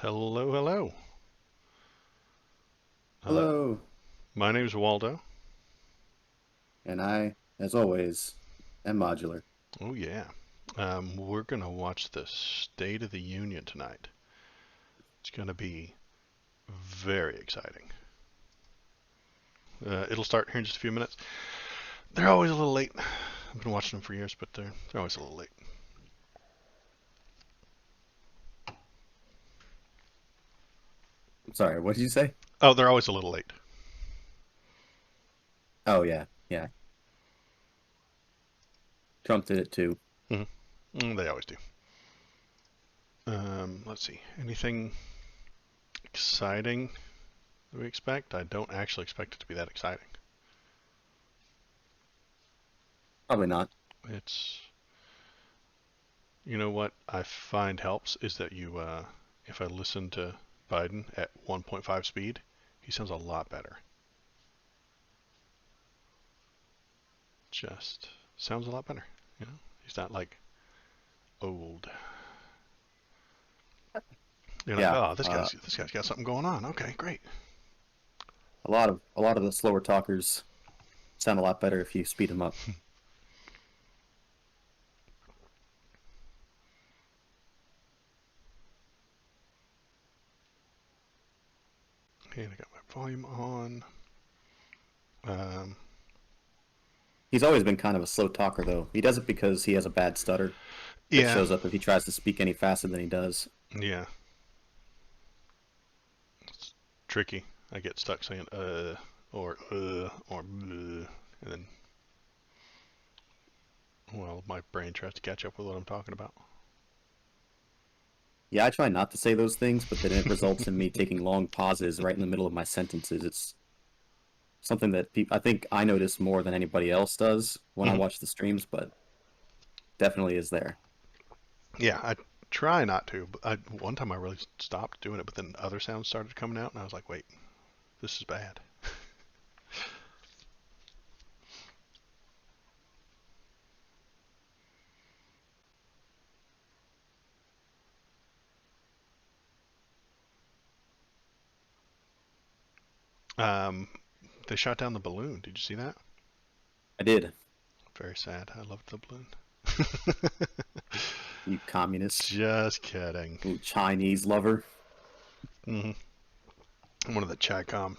Hello, hello. Uh, Hello, my name's Waldo. and I, as always, am modular. Oh, yeah. We're going to watch the State of the Union tonight. It's going to be very exciting. It'll start here in just a few minutes. They're always a little late. I've been watching them for years, but they're always a little late. I'm sorry, what did you say? Oh, they're always a little late. Oh, yeah, yeah. Trump did it too. They always do. Let's see. Anything exciting that we expect? I don't actually expect it to be that exciting. Probably not. It's, you know what I find helps is that if I listen to Biden at 1.5 speed, he sounds a lot better. Just sounds a lot better. You know, he's not like old. You're like, Yeah, oh, this guy's got something going on. Okay, great. a lot of the slower talkers sound a lot better if you speed them up. And I got my volume on. Um, He's always been kind of a slow talker, though. He does it because he has a bad stutter that yeah, shows up if he tries to speak any faster than he does. yeah, it's tricky. I get stuck saying or bleh, and then well, my brain tries to catch up with what I'm talking about. Yeah, I try not to say those things, but then it results in me taking long pauses right in the middle of my sentences. It's something that I think I notice more than anybody else does when I Hmm. watch the streams, but definitely is there. Yeah, I try not to, but one time I really stopped doing it, but then other sounds started coming out, and I was like, wait, this is bad. Um, they shot down the balloon. Did you see that? I did. Very sad. I loved the balloon. You communist. Just kidding. You Chinese lover. Hmm. One of the Chicom,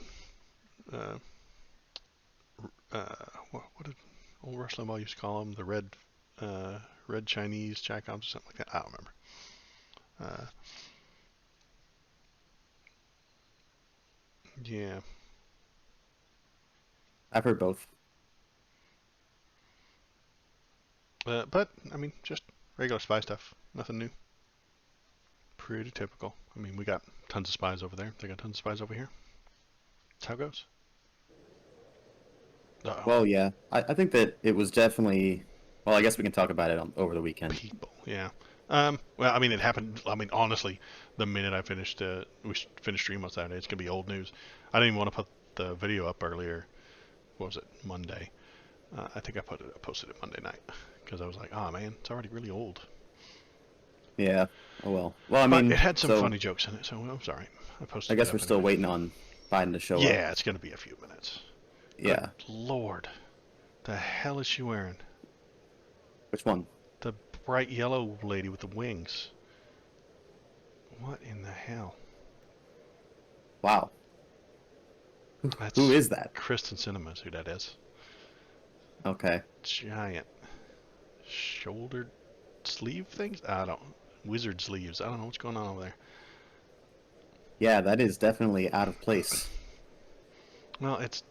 uh, what did old Rush Limbaugh used to call them? The uh, red Chinese Chicoms or something like that. I don't remember. Uh, yeah, I've heard both. but I mean, just regular spy stuff. Nothing new. Pretty typical. I mean, we got tons of spies over there. They got tons of spies over here. That's how it goes. Uh oh. Well, yeah, I think that it was definitely. Well, I guess we can talk about it over the weekend. People. Yeah. Well, I mean, it happened. I mean, honestly, the minute I finished, we finished stream on Saturday, it's gonna be old news. I didn't even want to put the video up earlier. What was it? Monday. I think I posted it Monday night because I was like, oh man, it's already really old. Yeah. Oh well. Well, I But it mean, had some so funny jokes in it, so I'm sorry. I I posted it guess we're up still anyway. waiting on Biden to show up. Yeah, it's gonna be a few minutes. Good Yeah. lord, the hell is she wearing? Which one? The bright yellow lady with the wings. What in the hell? Wow. Who That's is that? Kristen Cinema's who that is. Okay. Giant shouldered sleeve things? I don't. Wizard sleeves. I don't know what's going on over there. Yeah, that is definitely out of place. Well, it's.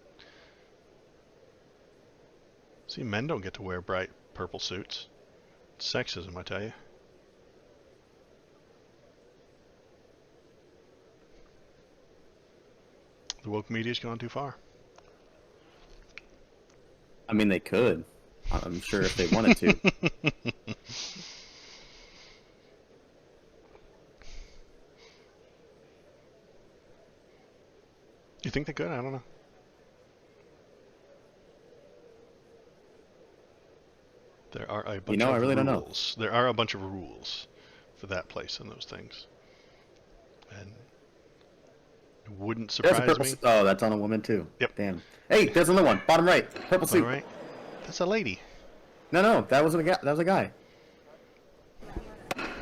See, men don't get to wear bright purple suits. It's sexism, I tell you. The woke media's gone too far. I mean, they could. I'm sure if they wanted to. You think they could? I don't know. There are a You bunch know, I of really don't know. rules. There are a bunch of rules for that place and those things. and it wouldn't There's a surprise purple me. suit. Oh, that's on a woman too. Yep. Damn. Hey, there's another one. Bottom right. Purple All suit. right. That's a lady. No, no, that wasn't a guy. That was a guy.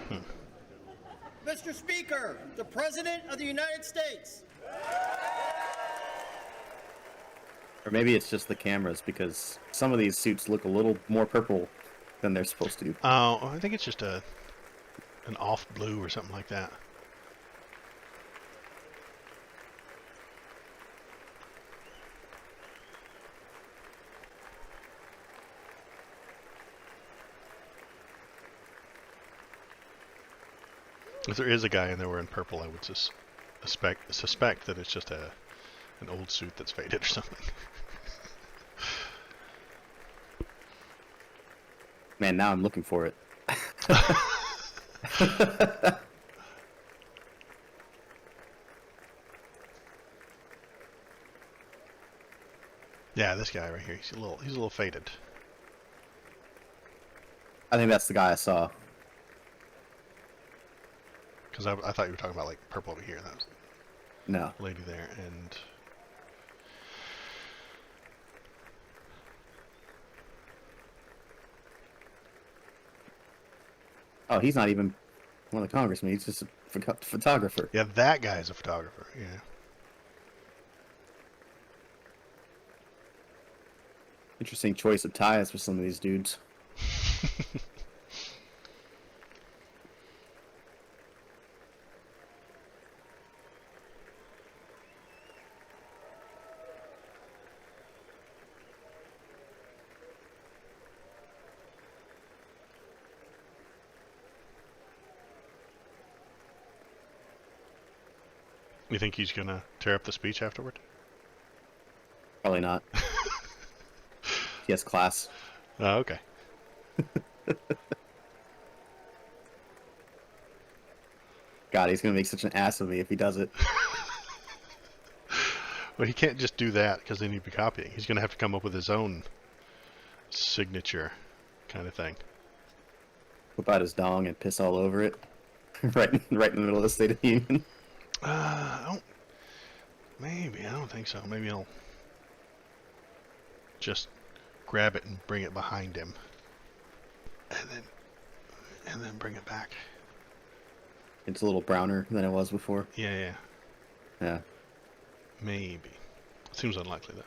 Hmm. Mr. Speaker, the President of the United States. Or maybe it's just the cameras because some of these suits look a little more purple than they're supposed to. Oh, I think it's just an off blue or something like that. If there is a guy in there wearing purple, I would suspect that it's just an old suit that's faded or something. Man, now I'm looking for it. Yeah, this guy right here. He's a little faded. I think that's the guy I saw. Because I thought you were talking about like purple over here. That was No. the lady there, and Oh, he's not even one of the congressmen. He's just a photographer. yeah, that guy's a photographer. Yeah. Interesting choice of ties for some of these dudes. You think he's gonna tear up the speech afterward? Probably not. He has class. Oh, okay. God, he's gonna make such an ass of me if he does it. Well, he can't just do that because then he'd be copying. He's gonna have to come up with his own signature kind of thing. Whip out his dong and piss all over it. right in the middle of the State of the Union. I don't. Maybe I don't think so. Maybe he'll just grab it and bring it behind him, and then bring it back. It's a little browner than it was before. Yeah, yeah. Yeah. Maybe. Seems unlikely though.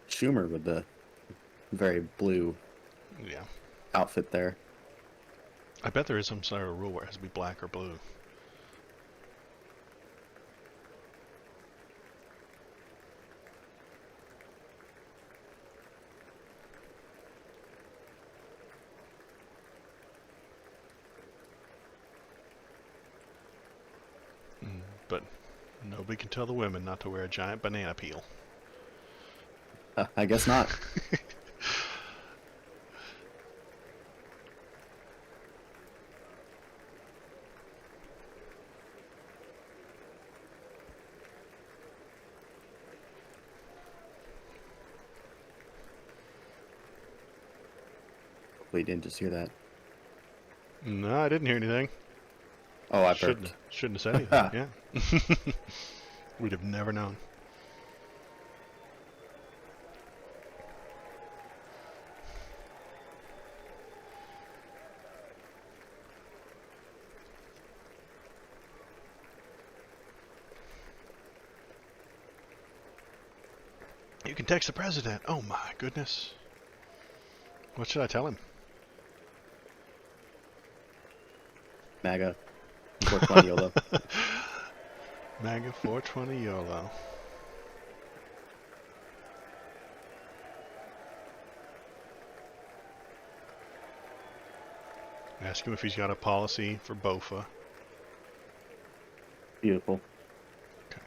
Schumer with the very blue Yeah. outfit there. I bet there is some sort of rule where it has to be black or blue. But nobody can tell the women not to wear a giant banana peel. I guess not. Hopefully you didn't just hear that. No, I didn't hear anything. Oh, I Shouldn't burped. shouldn't have said anything. Yeah. We'd have never known. You can text the president. Oh my goodness. What should I tell him? MAGA. 420 YOLO. MAGA 420 YOLO. Ask him if he's got a policy for BOFA. Beautiful. Okay.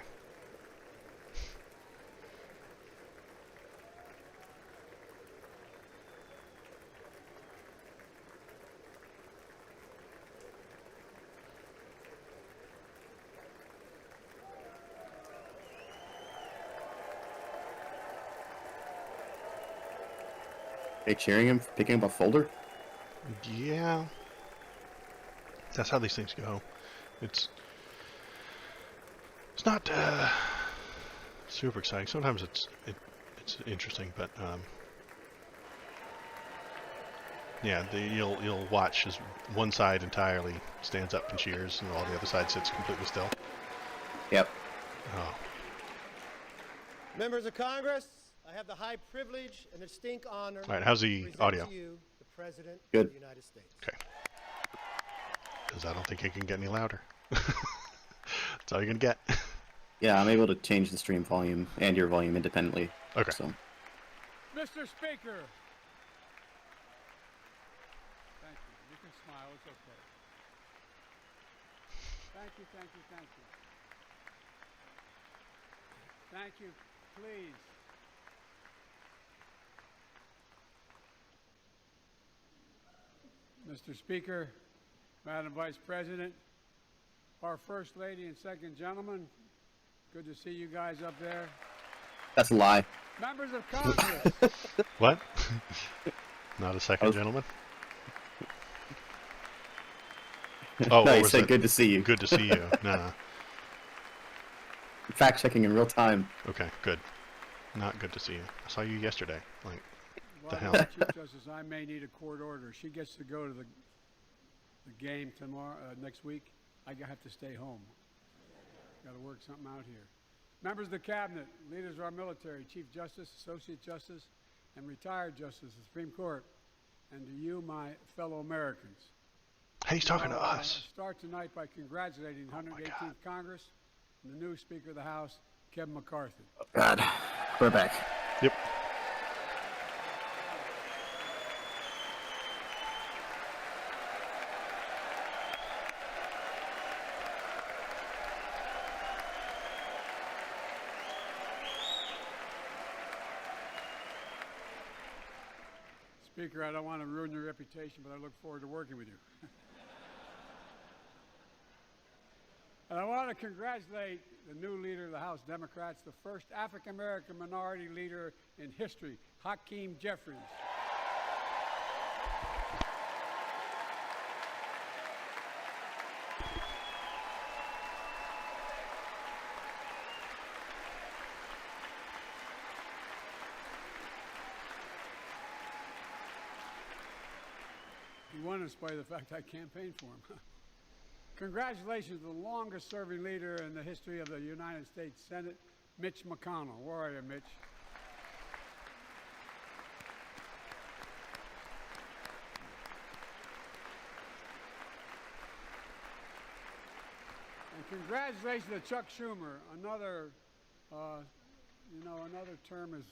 They cheering him for picking up a folder? Yeah. That's how these things go. It's It's not super exciting. Sometimes it's interesting, but yeah, you'll watch as one side entirely stands up and cheers, and all the other side sits completely still. Yep. Oh, Members of Congress, I have the high privilege and distinct honor all right. How's to the present audio? to you the President Good. of the United States. Okay. Because I don't think it can get any louder. That's all you're gonna get. Yeah, I'm able to change the stream volume and your volume independently. Okay. So, Mr. Speaker. Thank you. You can smile. It's okay. Thank you, thank you, thank you. Thank you. Please. Mr. Speaker, Madam Vice President, our First Lady and Second Gentleman, good to see you guys up there. that's a lie. Members of Congress. What? Not a second gentleman? Oh, No, what you was said that? good to see you. Good to see you. Nah. Fact checking in real time. Okay, good. Not good to see you. I saw you yesterday. Like, Well, hell? Chief Justice, I may need a court order. She gets to go to the game tomorrow, next week. I have to stay home. Got to work something out here. Members of the Cabinet, leaders of our military, Chief Justice, Associate Justice, and retired Justice of the Supreme Court, and to you, my fellow Americans. Hey, he's talking to I'll us. start tonight by congratulating the 118th Congress and the new Speaker of the House, Kevin McCarthy. God, we're back. Yep. Speaker, I don't want to ruin your reputation, but I look forward to working with you. And I want to congratulate the new leader of the House Democrats, the first African-American minority leader in history, Hakeem Jeffries. He won in spite of the fact I campaigned for him. Congratulations to the longest serving leader in the history of the United States Senate, Mitch McConnell. Where are you, Mitch? And congratulations to Chuck Schumer, another, another term as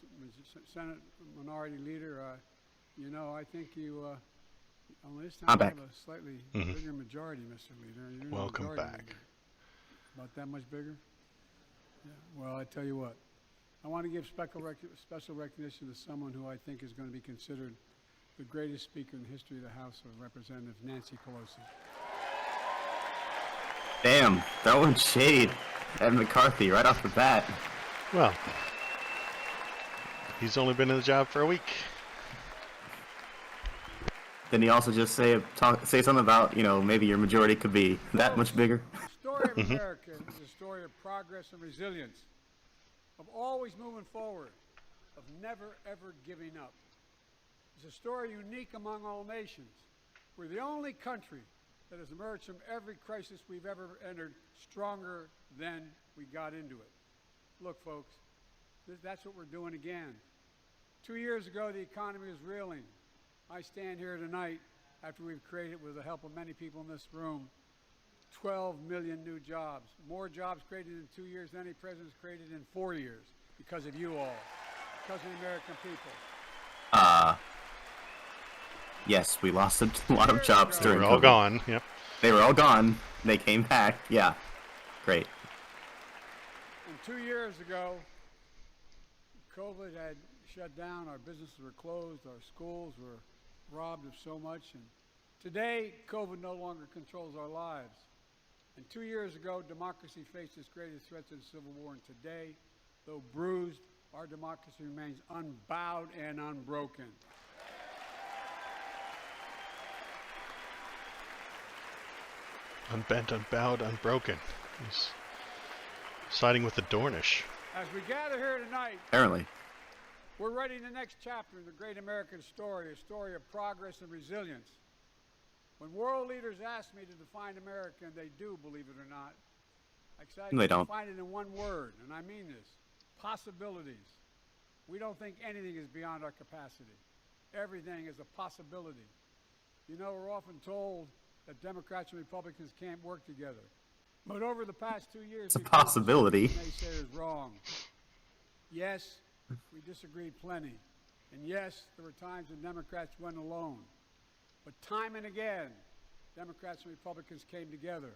Senate Minority Leader. I think you. Only this time I'm you back. have a slightly bigger majority, Mr. Leader. You're the Welcome majority back. leader. About that much bigger? Yeah. Well, I tell you what. I want to give special recognition to someone who I think is going to be considered the greatest speaker in the history of the House of Representatives, Nancy Pelosi. Damn, throwing shade at McCarthy right off the bat. Well, he's only been in the job for a week. Didn't he also just say something about, maybe your majority could be that much bigger? The story of America is a story of progress and resilience, of always moving forward, of never, ever giving up. It's a story unique among all nations. We're the only country that has emerged from every crisis we've ever entered stronger than we got into it. Look, folks, that's what we're doing again. 2 years ago, the economy was reeling. I stand here tonight after we've created, with the help of many people in this room, 12 million new jobs. More jobs created in 2 years than any president's created in 4 years because of you all, because of the American people. Yes, we lost a lot of jobs They during were all COVID. gone. Yep. They were all gone. They came back. Yeah, great. And 2 years ago, COVID had shut down, our businesses were closed, our schools were robbed of so much, and today, COVID no longer controls our lives. And 2 years ago, democracy faced its greatest threats in the Civil War, and today, though bruised, our democracy remains unbowed and unbroken. Unbent, unbowed, unbroken. He's Siding with the Dornish. As we gather here tonight, Apparently. we're writing the next chapter in the great American story, a story of progress and resilience. When world leaders ask me to define America, and they do, believe it or not, I They don't. define it in one word, and I mean this: possibilities. We don't think anything is beyond our capacity. Everything is a possibility. You know, we're often told that Democrats and Republicans can't work together. But over the past 2 years, It's a possibility. naysayers wrong. Yes, we disagreed plenty. And yes, there were times when Democrats went alone. But time and again, Democrats and Republicans came together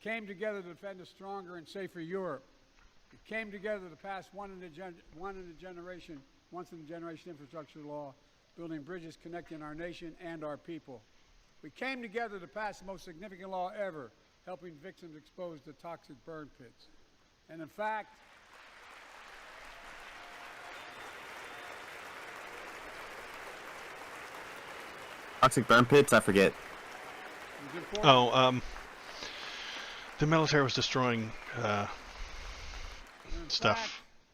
to defend a stronger and safer Europe. We came together to pass once in a generation infrastructure law, building bridges connecting our nation and our people. We came together to pass the most significant law ever, helping victims exposed to toxic burn pits. And in fact, Toxic burn pits? I forget. it was important. Oh, the military was destroying In stuff fact,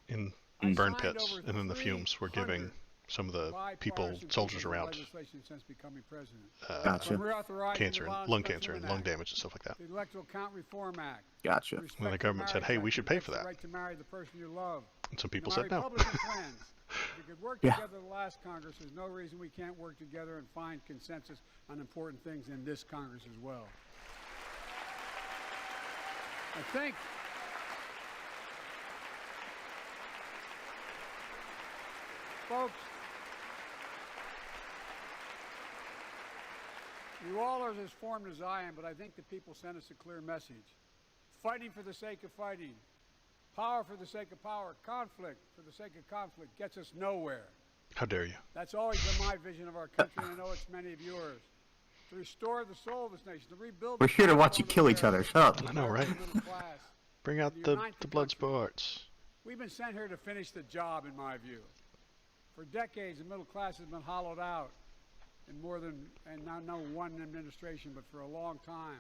in I burn signed pits, over and then the fumes were giving 300 some of the people, bipartisan soldiers pieces of around, legislation since becoming president. Gotcha. From reauthorizing cancer, the and Violence lung Prevention cancer, and Act, lung damage and stuff like that. the Electoral Count Reform Act. Gotcha. Respect And the for government said, Marriage "Hey, Act we should pay protects for the that." right to marry the person you love. And some people My said no. Republican friends, if we could work Yeah. together the last Congress, there's no reason we can't work together and find consensus on important things in this Congress as well. I think folks, you all are as formed as I am, but I think the people sent us a clear message. Fighting for the sake of fighting, power for the sake of power, conflict for the sake of conflict gets us nowhere. How dare you? That's always been my vision of our country, and I know it's many of yours. To restore the soul of this nation, to rebuild. We're here to watch you kill each other. Shut up. I know, right? Bring out the blood sports. We've been sent here to finish the job, in my view. For decades, the middle class has been hollowed out in more than, and not one administration, but for a long time.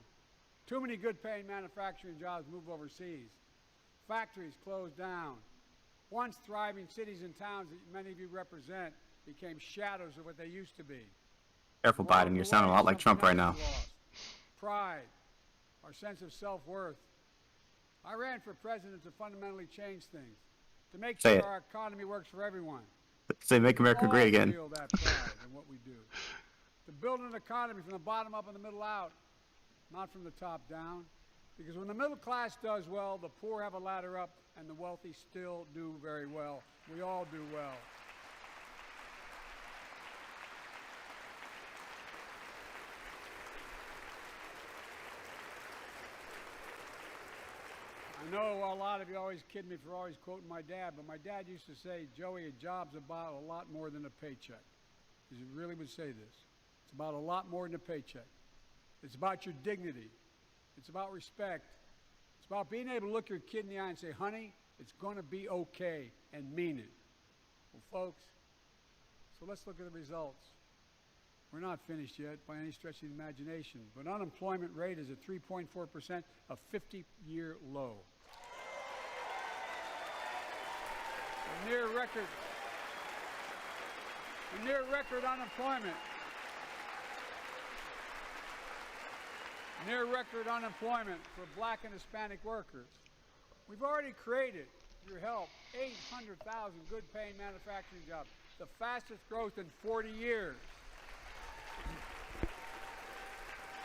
Too many good-paying manufacturing jobs move overseas. Factories closed down. Once thriving cities and towns that many of you represent became shadows of what they used to be. Careful, Biden. You're sounding a lot like Trump right now. Pride, our sense of self-worth. I ran for president to fundamentally change things, to make Say sure it. our economy works for everyone. Say, make America great again. Feel that pride in what we do. To build an economy from the bottom up and the middle out, not from the top down. Because when the middle class does well, the poor have a ladder up, and the wealthy still do very well. We all do well. I know a lot of you always kid me for always quoting my dad, but my dad used to say, Joey, a job's about a lot more than a paycheck. He really would say this. It's about a lot more than a paycheck. It's about your dignity. It's about respect. It's about being able to look your kid in the eye and say, honey, it's going to be okay, and mean it. Well, folks, so let's look at the results. We're not finished yet by any stretch of the imagination, but unemployment rate is at 3.4%, a 50-year low. A near record unemployment. Near record unemployment for black and Hispanic workers. We've already created, with your help, 800,000 good-paying manufacturing jobs, the fastest growth in 40 years.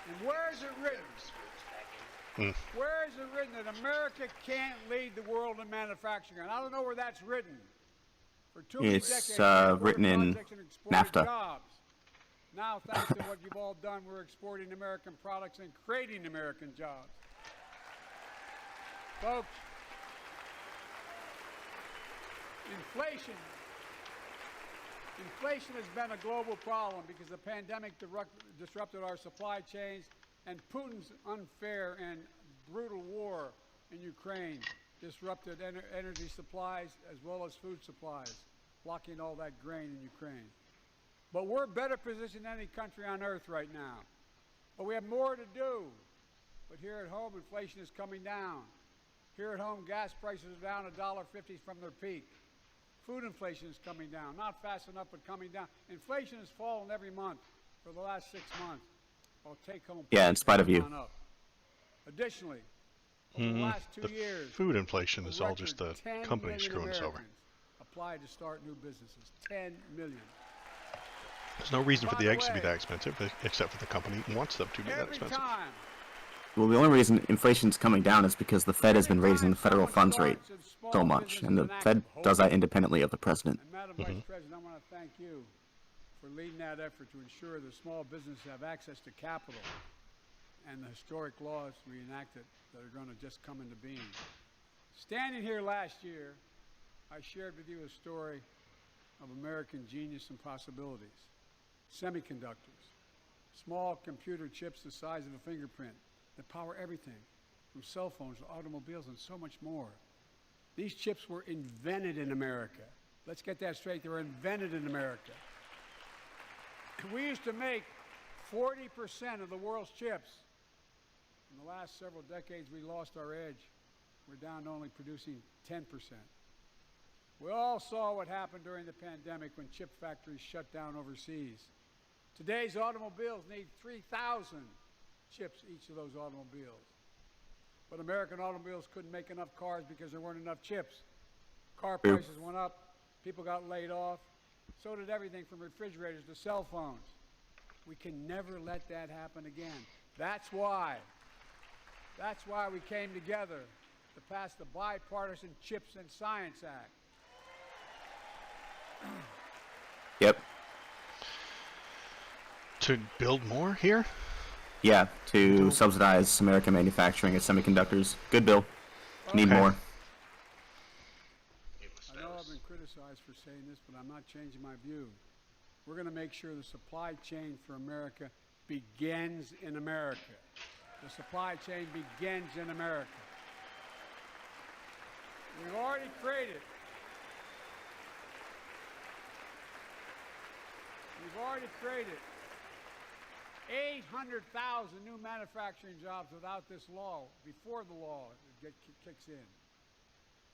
And where is it written? Where is it written that America can't lead the world in manufacturing? And I don't know where that's written. For too many decades, It's written in NAFTA. Jobs. Now, thanks to what you've all done, we're exporting American products and creating American jobs. Folks, inflation has been a global problem because the pandemic disrupted our supply chains, and Putin's unfair and brutal war in Ukraine disrupted energy supplies as well as food supplies, blocking all that grain in Ukraine. But we're better positioned than any country on earth right now. But we have more to do. But here at home, inflation is coming down. Here at home, gas prices are down $1.50 from their peak. Food inflation is coming down, not fast enough, but coming down. Inflation has fallen every month for the last 6 months, while take-home Yeah, in spite of prices you. have gone up. Additionally, over the last 2 The years, food inflation a is all just the record 10 company million screwing us over. Americans applied to start new businesses. 10 million. There's no reason for By the the eggs to be way, that expensive, except for the company wants them to be that Every expensive. time, Well, the only reason inflation's coming down is because the Fed has been raising the federal funds rate so much, and the Fed does that independently of the president. And Madam Vice President, I want to thank you for leading that effort to ensure that small businesses have access to capital and the historic laws we enacted that are going to just come into being. Standing here last year, I shared with you a story of American genius and possibilities. Semiconductors, small computer chips the size of a fingerprint that power everything, from cell phones to automobiles and so much more. These chips were invented in America. Let's get that straight. They were invented in America. We used to make 40% of the world's chips. In the last several decades, we lost our edge. We're down to only producing 10%. We all saw what happened during the pandemic when chip factories shut down overseas. Today's automobiles need 3,000 chips, each of those automobiles. But American automobiles couldn't make enough cars because there weren't enough chips. Car prices went up, people got laid off. So did everything from refrigerators to cell phones. We can never let that happen again. That's why we came together to pass the Bipartisan Chips and Science Act. Yep. To build more here? Yeah, to subsidize American manufacturing of semiconductors. Good bill. Need Okay. more. I know I've been criticized for saying this, but I'm not changing my view. We're going to make sure the supply chain for America begins in America. The supply chain begins in America. We've already created 800,000 new manufacturing jobs without this law, before the law kicks in.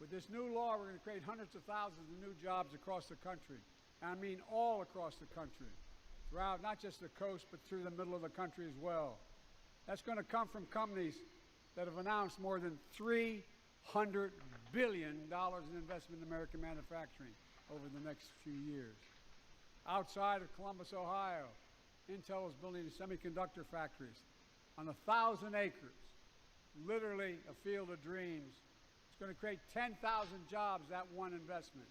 With this new law, we're going to create hundreds of thousands of new jobs across the country. And I mean all across the country, throughout not just the coast, but through the middle of the country as well. That's going to come from companies that have announced more than $300 billion in investment in American manufacturing over the next few years. Outside of Columbus, Ohio, Intel is building semiconductor factories on 1,000 acres, literally a field of dreams. It's going to create 10,000 jobs, that one investment.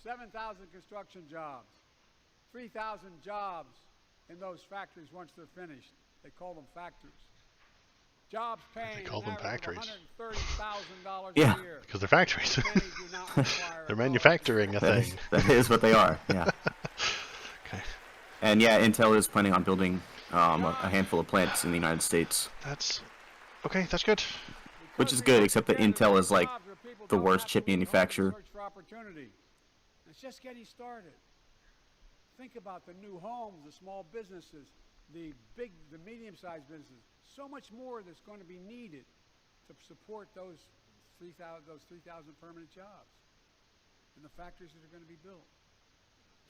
7,000 construction jobs, 3,000 jobs in those factories once they're finished. They call them factories. Jobs paying call them factories. $130,000 Yeah. a year. Because they're factories. Many do not require They're a manufacturing a thing. That is what they are. Yeah. Okay. And yeah, Intel is planning on building a handful of plants in the United States, That's okay. That's good. which is good, except that Intel is like the worst chip manufacturer. It's just getting started. Think about the new homes, the small businesses, the medium-sized businesses. So much more that's going to be needed to support those 3,000 permanent jobs and the factories that are going to be built.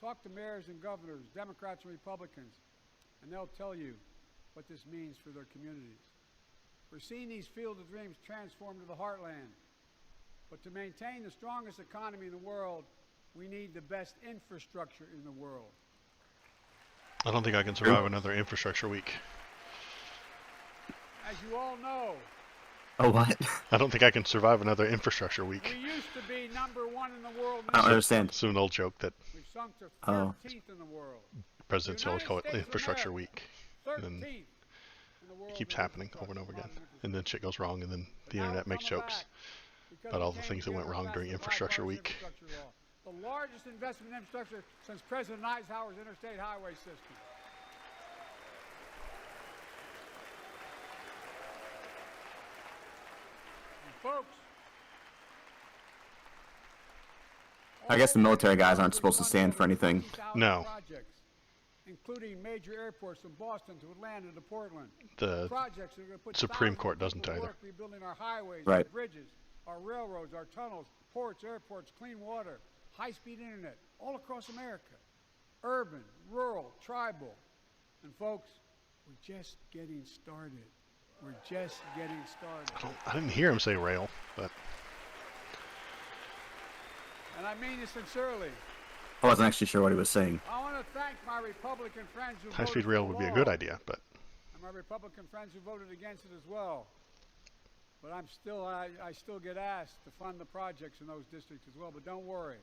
Talk to mayors and governors, Democrats and Republicans, and they'll tell you what this means for their communities. We're seeing these field of dreams transform to the heartland. But to maintain the strongest economy in the world, we need the best infrastructure in the world. I don't think I can survive another infrastructure week. As you all know, Oh, what? I don't think I can survive another infrastructure week. we used to be #1 in the world. I don't understand. It's an old joke that We've sunk to Oh. 13th in the world. presidents always call it United States of infrastructure America, week. 13th And in the world it keeps in happening over and over again. And then shit goes wrong, and then But the now internet we're makes coming jokes back because about we all the came things that went together wrong and during passed the infrastructure bipartisan week. infrastructure law, the largest investment in infrastructure since President Eisenhower's interstate highway system. And folks, I guess the military guys aren't supposed to stand for anything. No. Projects, including major airports from Boston to Atlanta to Portland. The Projects that are going to put Supreme thousands of Court doesn't people to either. work rebuilding our highways, Right. our bridges, our railroads, our tunnels, ports, airports, clean water, high-speed internet, all across America. Urban, rural, tribal. And folks, we're just getting started. We're just getting started. I didn't hear him say rail, but And I mean this sincerely. I wasn't actually sure what he was saying. I want to thank my Republican friends who high-speed voted rail for would the be a law, good idea. But and my Republican friends who voted against it as well. But I still get asked to fund the projects in those districts as well. But don't worry.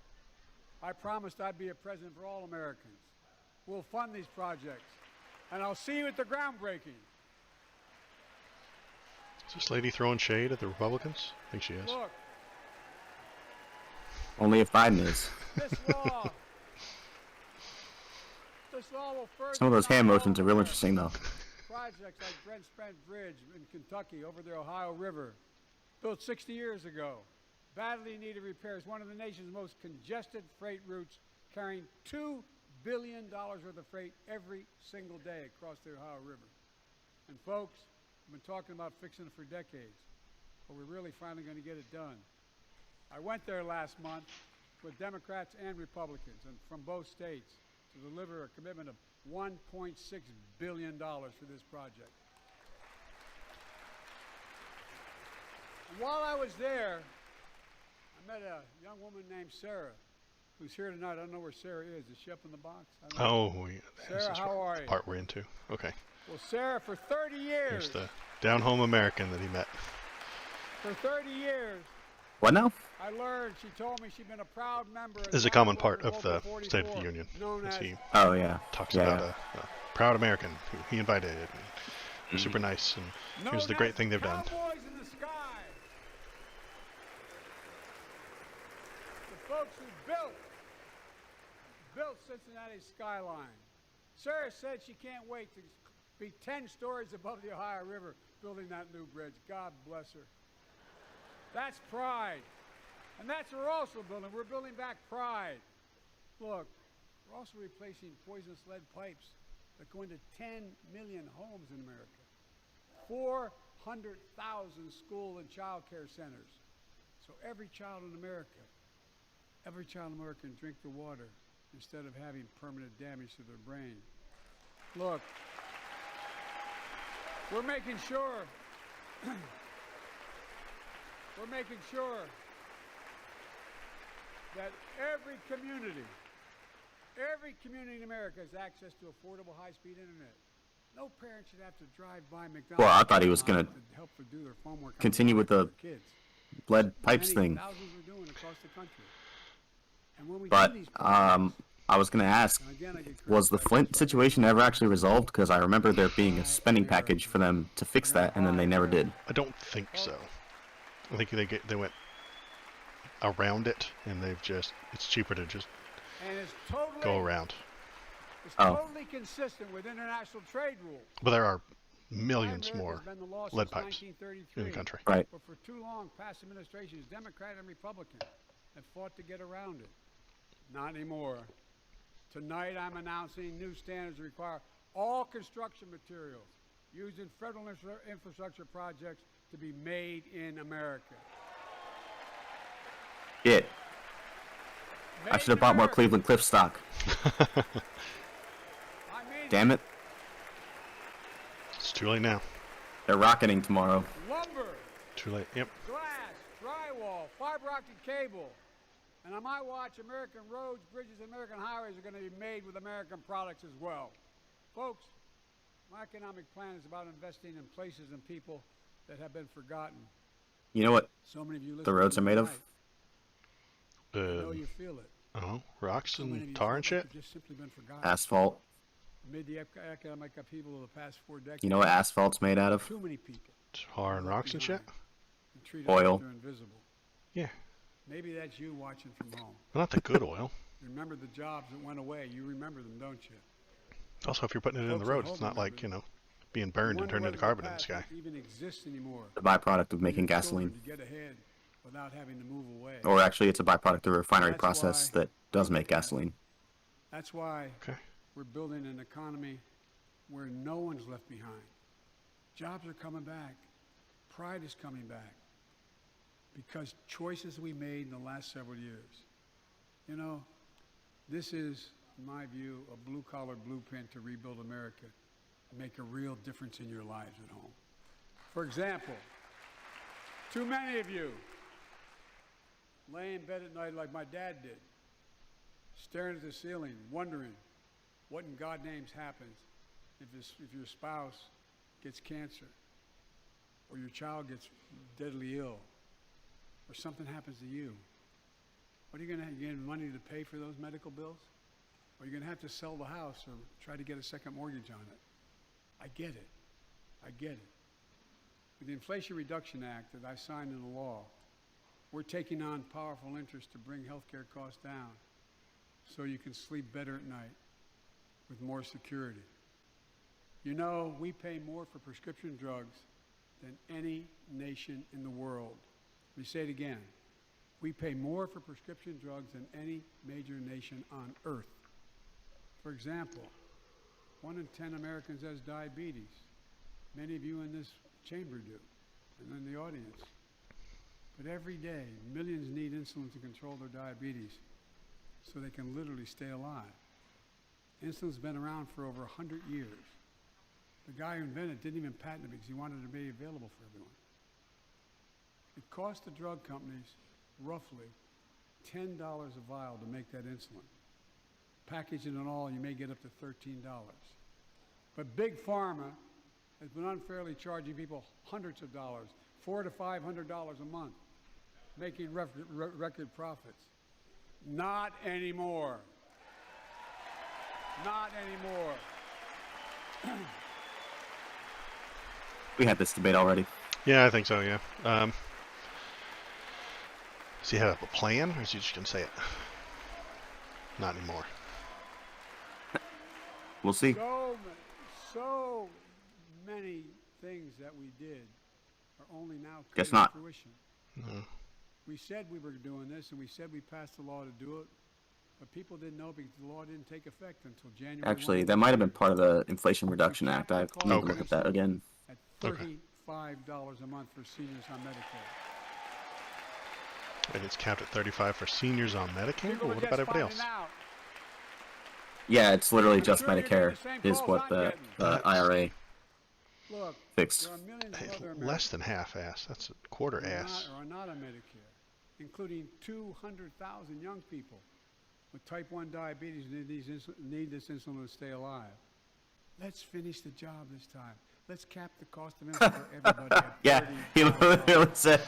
I promised I'd be a president for all Americans. We'll fund these projects. And I'll see you at the groundbreaking. is this lady throwing shade at the Republicans? I think she is. Look, Only if Biden is. this law. This law will further Some of those hand not motions are real interesting, though. projects like Brent Spence Bridge in Kentucky over the Ohio River, built 60 years ago, badly needed repairs, one of the nation's most congested freight routes, carrying $2 billion worth of freight every single day across the Ohio River. And folks, we've been talking about fixing it for decades, but we're really finally going to get it done. I went there last month with Democrats and Republicans and from both states to deliver a commitment of $1.6 billion for this project. And while I was there, I met a young woman named Sarah, who's here tonight. I don't know where Sarah is. Is she up in the box? I don't know. Oh, Sarah, how are the you? part we're into. Okay. Well, Sarah, for 30 years, Here's the down-home American that he met. for 30 years, What now? I learned, she told me she'd been a proud member of This is a common part of the State of the Union. known As as he Oh, yeah. talks Yeah. about a proud American who he invited. And they're super nice. And here's the great thing they've done. Cowboys in the sky. The folks who built Cincinnati's skyline. Sarah said she can't wait to be 10 stories above the Ohio River building that new bridge. God bless her. That's pride. And that's what we're also building. We're building back pride. Look, we're also replacing poisonous lead pipes that go into 10 million homes in America. 400,000 school and child care centers. So every child in America can drink the water instead of having permanent damage to their brain. Look, we're making sure that every community in America has access to affordable high-speed internet. No parent should have to drive by McDonald's. Well, I thought he was gonna to help them do their homework. on continue with their the kids. lead pipes Many thing. thousands are doing across the country. And when we But, do these projects, I was going to ask, and again, I get was the criticized Flint by situation ever actually resolved? Because I remember there being a spending package for them to fix that, and then they never did. I don't think so. I think they went around it, and it's cheaper to just and it's totally, go around. It's Oh. totally consistent with international trade rules. But there are millions America more has been the law lead since pipes in 1933. the country. Right. But for too long, past administrations, Democrat and Republican, have fought to get around it. Not anymore. Tonight, I'm announcing new standards that require all construction materials used in federal infrastructure projects to be made in America. Shit. Made I should have in bought more America. Cleveland Cliff stock. I mean, Damn it. It's too late now. They're rocketing tomorrow. lumber, Too late. Yep. glass, drywall, fiber optic cable. And on my watch, American roads, bridges, and American highways are going to be made with American products as well. Folks, my economic plan is about investing in places and people that have been forgotten. You know what So many of you the roads are made of? I know you feel it. Rocks So many of and you tar feel and like shit. you've just simply been forgotten. Asphalt. Amid the economic upheaval of the past 4 decades. You know what asphalt's made out of? Too many people. Tar and rocks and shit. And treated Oil. like they're invisible. Yeah. Maybe that's you watching from home. But not the good oil. Remember the jobs that went away. You remember them, don't you? Also, if you're putting it in the Folks at road, home it's not like, remember being burned and Wonder turned into whether carbon in the past sky. even exists anymore. The byproduct of making Your children gasoline. to get ahead without having to move away. Or actually, it's a byproduct of a refinery That's process why- that does make gasoline. That's why Okay. we're building an economy where no one's left behind. Jobs are coming back. Pride is coming back. because choices we made in the last several years. You know, this is, in my view, a blue-collar blueprint to rebuild America and make a real difference in your lives at home. For example, too many of you lay in bed at night like my dad did, staring at the ceiling, wondering what in God's name happens if your spouse gets cancer, or your child gets deadly ill, or something happens to you. What are you going to get money to pay for those medical bills? Or you're going to have to sell the house or try to get a second mortgage on it. I get it. I get it. With the Inflation Reduction Act that I signed into law, we're taking on powerful interests to bring healthcare costs down so you can sleep better at night with more security. You know, we pay more for prescription drugs than any nation in the world. Let me say it again. We pay more for prescription drugs than any major nation on earth. For example, 1 in 10 Americans has diabetes. Many of you in this chamber do, and in the audience. But every day, millions need insulin to control their diabetes so they can literally stay alive. Insulin's been around for over 100 years. The guy who invented it didn't even patent it because he wanted it to be available for everyone. It costs the drug companies roughly $10 a vial to make that insulin. Packaging and all, you may get up to $13. But Big Pharma has been unfairly charging people hundreds of dollars, $400 to $500 a month, making record profits. Not anymore. Not anymore. We had this debate already. Yeah, I think so, yeah. Does he have a plan, or is he just going to say it? Not anymore. We'll see. So many things that we did are only now Guess coming not. to fruition. No. We said we were doing this, and we said we passed the law to do it, but people didn't know because the law didn't take effect until January. Actually, 1. that might have been part of the Inflation Reduction Act. I need to Okay. look at that again. At $35 a month for seniors on Medicare. And it's capped at 35 for seniors on Medicare? People Well, are what just about everybody finding else? out. Yeah, it's literally I'm just sure you're getting Medicare the same is calls what I'm the getting. That's- IRA Look, fixed. there are millions Hey, of other less Americans than half-ass. That's a quarter who ass. are not on Medicare, including 200,000 young people with type 1 diabetes who need this insulin to stay alive. Let's finish the job this time. Let's cap the cost of insulin for everybody at Yeah, he $30. literally said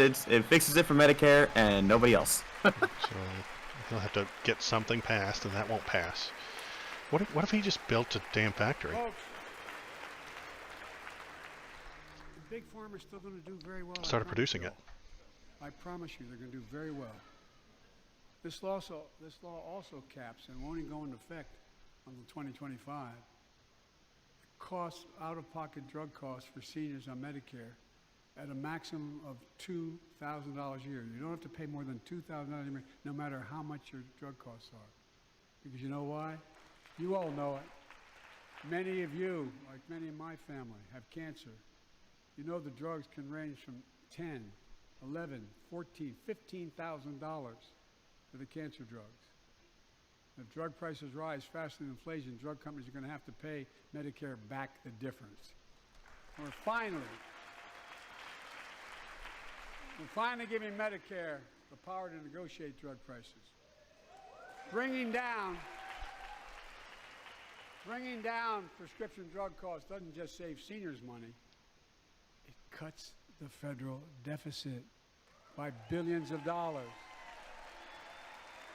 it fixes it for Medicare and nobody else. So he'll have to get something passed, and that won't pass. What if he just built a damn factory? Folks, the Big Pharma's still going to do very well. I Started promise producing you. it. I promise you they're going to do very well. This law also caps and won't even go into effect until 2025. Costs, out-of-pocket drug costs for seniors on Medicare at a maximum of $2,000 a year. You don't have to pay more than $2,000 a year, no matter how much your drug costs are. Because you know why? You all know it. Many of you, like many in my family, have cancer. You know the drugs can range from $10, $11, $14, $15,000 for the cancer drugs. If drug prices rise faster than inflation, drug companies are going to have to pay Medicare back the difference. We're finally giving Medicare the power to negotiate drug prices. Bringing down prescription drug costs doesn't just save seniors money, it cuts the federal deficit by billions of dollars.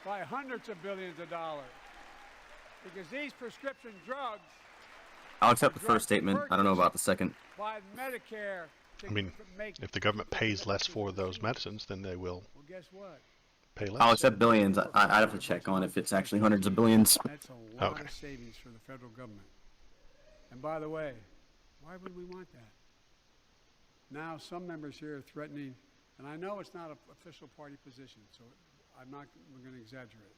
By hundreds of billions of dollars. Because these prescription drugs I'll accept the first statement. I don't know about the second. by Medicare I mean, if the government pays less for those medicines, then they will well, guess what? pay less. I'll accept billions. I'd have to check on if it's actually hundreds of billions. That's a lot Okay. of savings for the federal government. And by the way, why would we want that? Now some members here are threatening, and I know it's not an official party position, so I'm not going to exaggerate,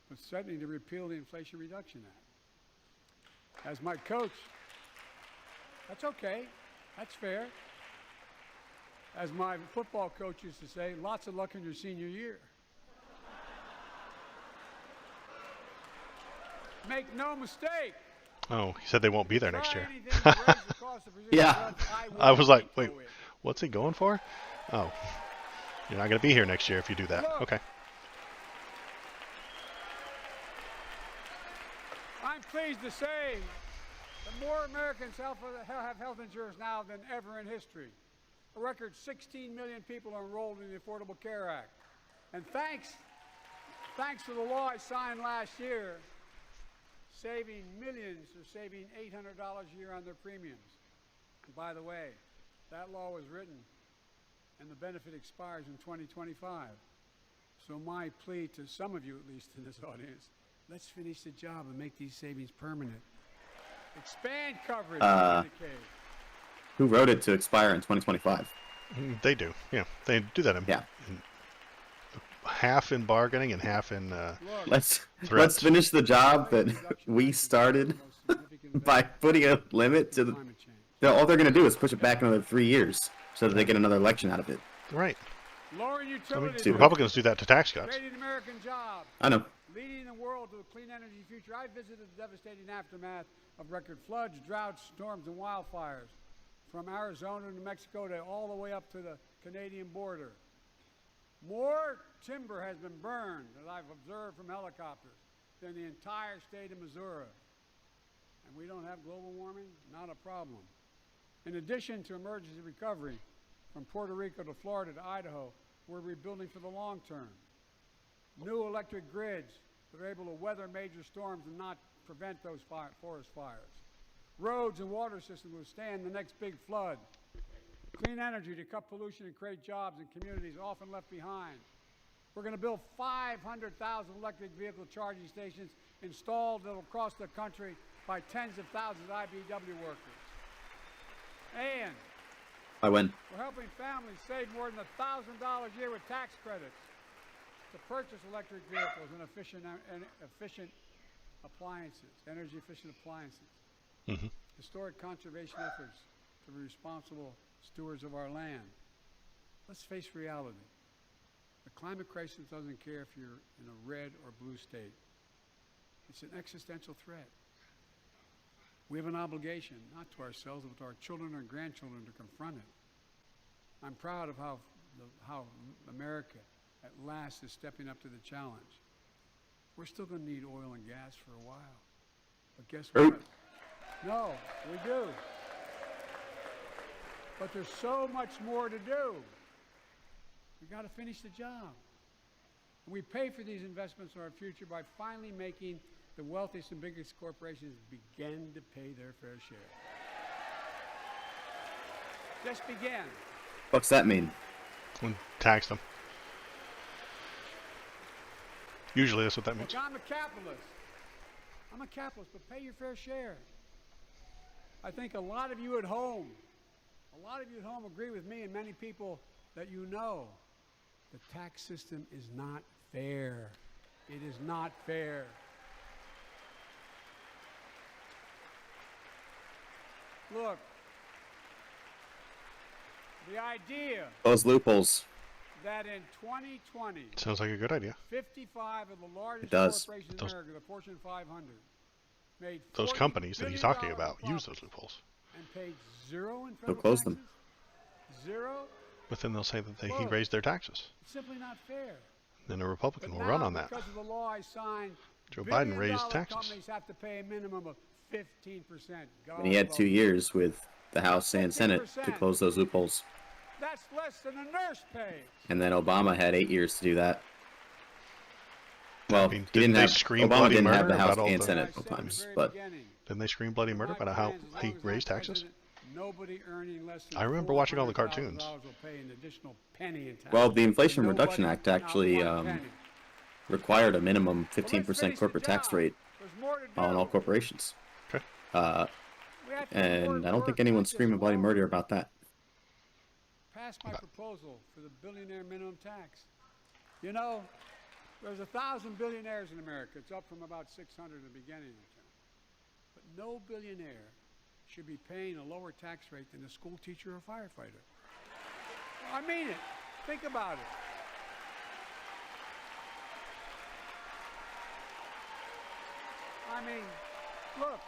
but threatening to repeal the Inflation Reduction Act. As my coach, that's okay, that's fair. As my football coach used to say, lots of luck in your senior year. Make no mistake. Oh, he said they won't be there next Try year. anything to raise the cost of position Yeah. judge, I will was like, veto wait, it. what's he going for? Oh, you're not going to be here next year if you do that. Look. Okay. I'm pleased to say that more Americans have health insurance now than ever in history. A record 16 million people are enrolled in the Affordable Care Act. And thanks to the law I signed last year, millions are saving $800 a year on their premiums. And by the way, that law was written and the benefit expires in 2025. So my plea to some of you, at least in this audience, let's finish the job and make these savings permanent. Expand coverage for Medicaid. Who wrote it to expire in 2025? They do. Yeah, they do that in Yeah. half in bargaining and half in Let's threats. finish the job that we started by putting a limit to the. All they're going to do is push it back another 3 years so that they get another election out of it. Right. Lowering I mean, utility Dude. Republicans do that to tax cuts. creating American jobs. I know. Leading the world to a clean energy future. I visited the devastating aftermath of record floods, droughts, storms, and wildfires from Arizona to Mexico to all the way up to the Canadian border. More timber has been burned, as I've observed from helicopters, than the entire state of Missouri. And we don't have global warming? Not a problem. In addition to emergency recovery, from Puerto Rico to Florida to Idaho, we're rebuilding for the long term. New electric grids that are able to weather major storms and not prevent those forest fires. Roads and water systems to withstand the next big flood. Clean energy to cut pollution and create jobs in communities often left behind. We're going to build 500,000 electric vehicle charging stations installed across the country by tens of thousands of IBEW workers. And I win. we're helping families save more than $1,000 a year with tax credits to purchase electric vehicles and efficient appliances, energy-efficient appliances. Mm-hmm. Historic conservation efforts to be responsible stewards of our land. Let's face reality. The climate crisis doesn't care if you're in a red or blue state. It's an existential threat. We have an obligation, not to ourselves, but to our children and grandchildren to confront it. I'm proud of how America at last is stepping up to the challenge. We're still going to need oil and gas for a while. But guess what? No, we do. But there's so much more to do. We got to finish the job. We pay for these investments in our future by finally making the wealthiest and biggest corporations begin to pay their fair share. Just begin. What's that mean? And tax them. Usually that's what that means. Look, I'm a capitalist, but pay your fair share. I think a lot of you at home agree with me and many people that you know. The tax system is not fair. It is not fair. Look, the idea Those loopholes. that in 2020, Sounds like a good idea. 55 of the largest It does. corporations in Those- America, the Fortune 500, made Those $40 companies that he's billion talking about in use profit those loopholes. and paid zero in They'll federal close taxes? them. Zero? But then they'll say that he Look. raised their taxes. It's simply not fair. Then a Republican But will now, run on that. because of the law I signed, Joe Biden raised billion-dollar taxes. companies have to pay a minimum of 15%. God And he had love 2 you. years with the House and Senate to 50%. close those loopholes. That's less than a nurse pays. And then Obama had 8 years to do that. Well, mean, he didn't didn't they have scream Obama bloody didn't have murder the House about all and the- Senate I said both at the times, very but beginning, Didn't they scream bloody murder my about how plans, as long he as I'm raised taxes? president, nobody earning less than I remember watching all the $400,000 cartoons. will pay an additional penny in tax. well, the Inflation Nobody, Reduction Act not actually one penny. required a minimum But let's 15% finish the corporate tax job. rate There's more to do. on all corporations. Okay. We have to do more And I don't work, think not anyone's just screaming bloody law. murder about that. Pass my proposal for the billionaire minimum tax. You know, there's 1,000 billionaires in America. It's up from about 600 at the beginning of the term. But no billionaire should be paying a lower tax rate than a school teacher or firefighter. I mean it. Think about it. I mean, look.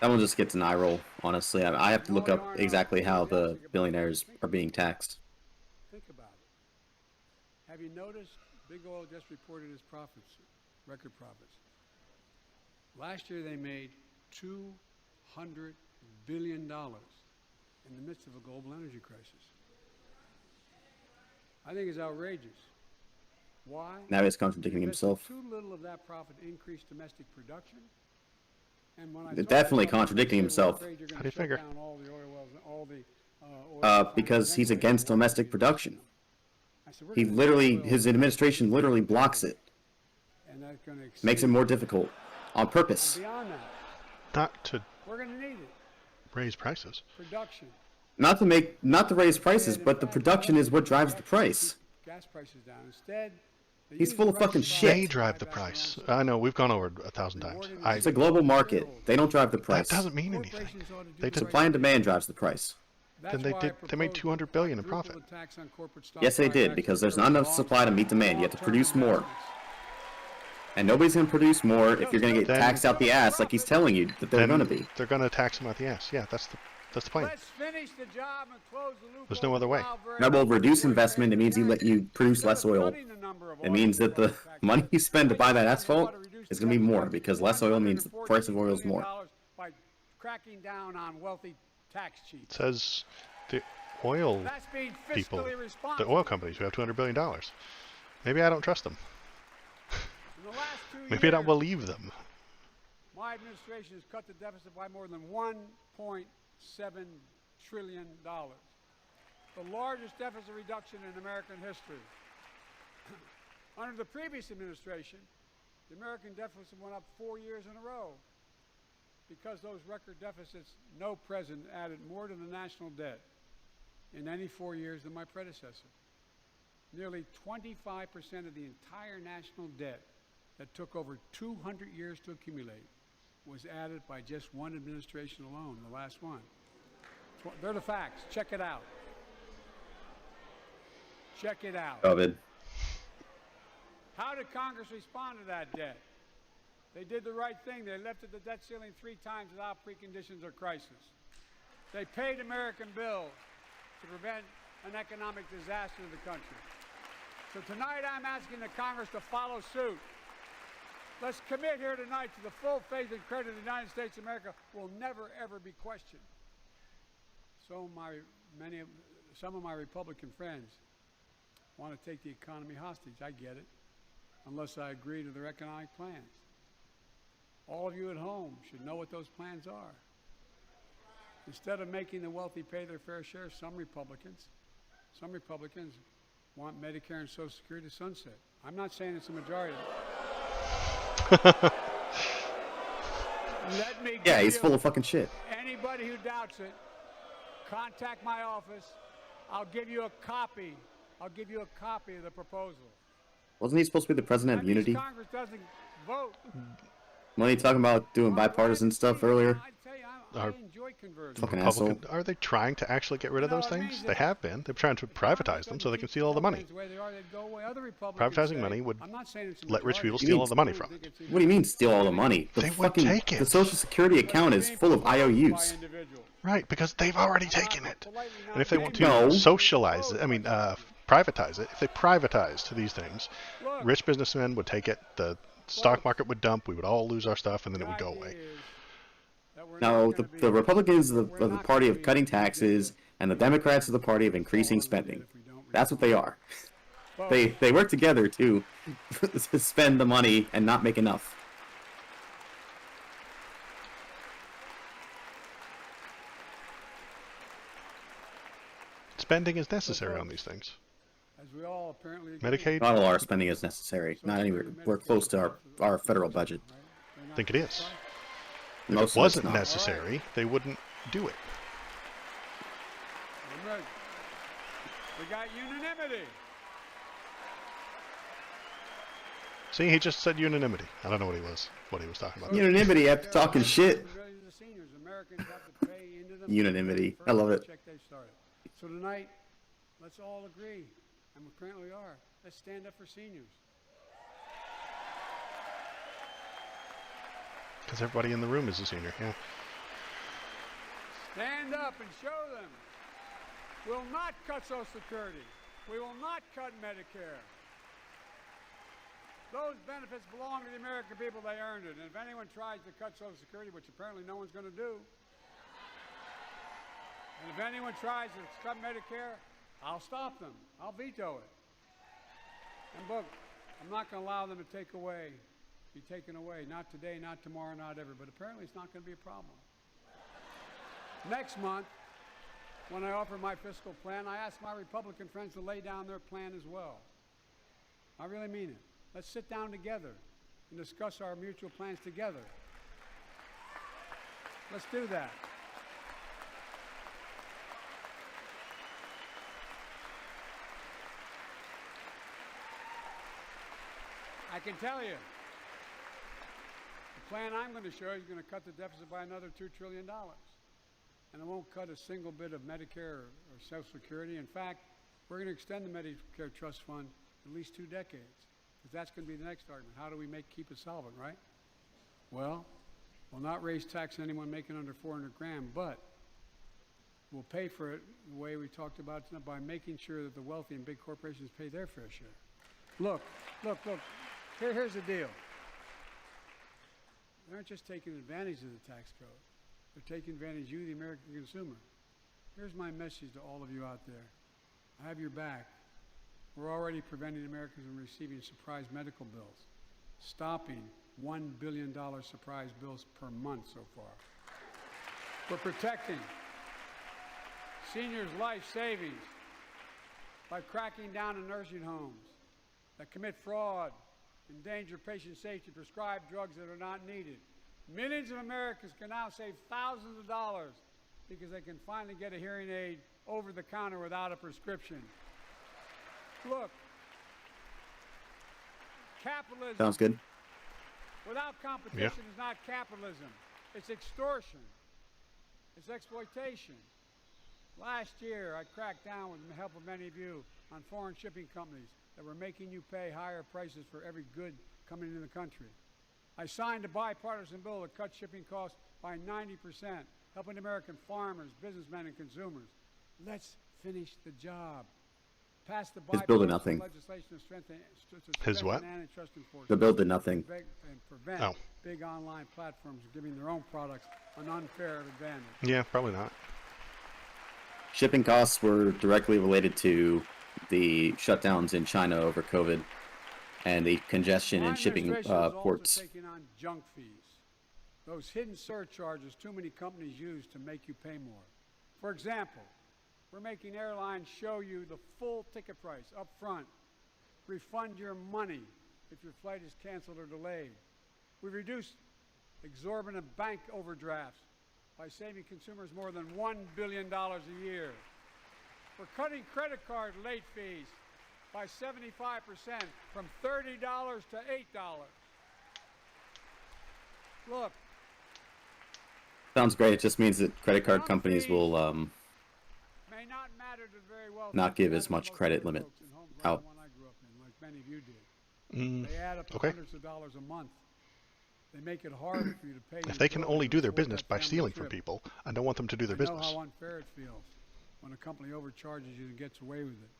That one just gets an eye roll, honestly. I have to look up exactly how the billionaires are being taxed. Think about it. Have you noticed Big Oil just reported its profits, record profits? Last year they made $200 billion in the midst of a global energy crisis. I think it's outrageous. Why? Now he's contradicting Because himself. too little of that profit increased domestic production. And when I Definitely contradicting himself. How do you figure? Because he's against domestic production. His administration literally blocks it. Makes it more difficult on purpose. Beyond that, Not to we're going to need it. raise prices. Production. Not to raise prices, but the production is what drives the price. Gas prices down. Instead, He's full of fucking They shit. drive the price. I know, we've gone over it 1,000 times. It's a global market. They don't drive the That price. doesn't mean anything. They just Supply and demand drives the price. Then they made 200 billion in profit. Yes, they did, because there's not enough supply to meet demand. You have to produce more. And nobody's going to produce more if you're going to get taxed out the ass like he's telling you that they're going to be. They're going to tax them out the ass. Yeah, that's the plan. Let's finish the job and close the loophole. There's no other way. That will reduce investment. It means you produce less oil. It means that the money you spend to buy that asphalt is going to be more, because less oil means the price of oil is more. By cracking down on wealthy tax It cheats. says the oil That's being people, fiscally the responsible. oil companies who have $200 billion. Maybe I don't trust them. In the last 2 Maybe I don't years, believe them. my administration has cut the deficit by more than $1.7 trillion. The largest deficit reduction in American history. Under the previous administration, the American deficit went up 4 years in a row. Because those record deficits, no president added more to the national debt in any 4 years than my predecessor. Nearly 25% of the entire national debt that took over 200 years to accumulate was added by just one administration alone, the last one. They're the facts. Check it out. Check it out. COVID. How did Congress respond to that debt? They did the right thing. They lifted the debt ceiling 3 times without preconditions or crisis. They paid American bills to prevent an economic disaster to the country. So tonight I'm asking the Congress to follow suit. Let's commit here tonight to the full faith and credit of the United States of America will never, ever be questioned. Some of my Republican friends want to take the economy hostage. I get it, unless I agree to their economic plans. All of you at home should know what those plans are. Instead of making the wealthy pay their fair share, some Republicans want Medicare and Social Security to sunset. I'm not saying it's a majority. Let me Yeah, he's full of fucking shit. Anybody who doubts it, contact my office. I'll give you a copy. I'll give you a copy of the proposal. Wasn't he supposed to be the president of Unity? Congress doesn't vote. Wasn't he talking about doing bipartisan stuff earlier? I tell you, Our I enjoy conversion. Fucking asshole. Republican, are they trying to actually get rid of those things? They have been. They're trying to privatize them so they can steal all the money. Privatizing money would let rich people steal all the money from it. What do you mean steal all the money? They would take it. The Social Security account is full of IOUs. Right, because they've already taken it. And if they want to No. socialize it, privatize it, if they privatized these things, rich businessmen would take it, the stock market would dump, we would all lose our stuff, and then it would go away. No, the Republicans are the party of cutting taxes, and the Democrats are the party of increasing spending. That's what they are. They work together to spend the money and not make enough. Spending is necessary on these things. As we all apparently Medicaid, Not all our spending is necessary. Not anywhere. We're close to our federal budget. I think it is. If Most it of it's wasn't not. necessary, they wouldn't do it. Remember, we got unanimity. See, he just said unanimity. I don't know what he was talking about. Unanimity after talking shit. Millions of seniors in Americans have to pay into them. Unanimity. I love it. Check they started. So tonight, let's all agree, and we currently are. Let's stand up for seniors. Because everybody in the room is a senior. Yeah. Stand up and show them. We'll not cut Social Security. We will not cut Medicare. Those benefits belong to the American people. They earned it. And if anyone tries to cut Social Security, which apparently no one's going to do, and if anyone tries to cut Medicare, I'll stop them. I'll veto it. And look, I'm not going to allow them to be taken away. Not today, not tomorrow, not ever. But apparently it's not going to be a problem. Next month, when I offer my fiscal plan, I ask my Republican friends to lay down their plan as well. I really mean it. Let's sit down together and discuss our mutual plans together. Let's do that. I can tell you, the plan I'm going to show you is going to cut the deficit by another $2 trillion. And it won't cut a single bit of Medicare or Social Security. In fact, we're going to extend the Medicare Trust Fund at least 2 decades. Because that's going to be the next argument. How do we keep it solvent, right? Well, we'll not raise tax on anyone making under 400 grand, but we'll pay for it the way we talked about tonight by making sure that the wealthy and big corporations pay their fair share. Look. Here's the deal. They aren't just taking advantage of the tax code. They're taking advantage of you, the American consumer. Here's my message to all of you out there. I have your back. We're already preventing Americans from receiving surprise medical bills, stopping $1 billion surprise bills per month so far. We're protecting seniors' life savings by cracking down on nursing homes that commit fraud, endanger patient safety, prescribe drugs that are not needed. Millions of Americans can now save thousands of dollars because they can finally get a hearing aid over the counter without a prescription. Look, capitalism Sounds good. without competition is not capitalism. It's extortion. It's exploitation. Last year, I cracked down with the help of many of you on foreign shipping companies that were making you pay higher prices for every good coming into the country. I signed a bipartisan bill that cut shipping costs by 90%, helping American farmers, businessmen, and consumers. Let's finish the job. Pass the His bill did bipartisan nothing. legislation to strengthen His what? antitrust enforcement. The bill did nothing. And prevent big online platforms from giving their own products an unfair advantage. Yeah, probably not. Shipping costs were directly related to the shutdowns in China over COVID and the congestion in shipping ports. Taking on junk fees, those hidden surcharges too many companies use to make you pay more. For example, we're making airlines show you the full ticket price up front, refund your money if your flight is canceled or delayed. We've reduced exorbitant bank overdrafts by saving consumers more than $1 billion a year. We're cutting credit card late fees by 75% from $30 to $8. Look. Sounds great. It just means that credit card companies will may not matter to very well not give as much credit limit out. I grew up in, like many of you did. They add up to hundreds of dollars a month. They make it hard for you to pay. If they can only do their business by stealing from people, I don't want them to do their business. I know how unfair it feels when a company overcharges you and gets away with it.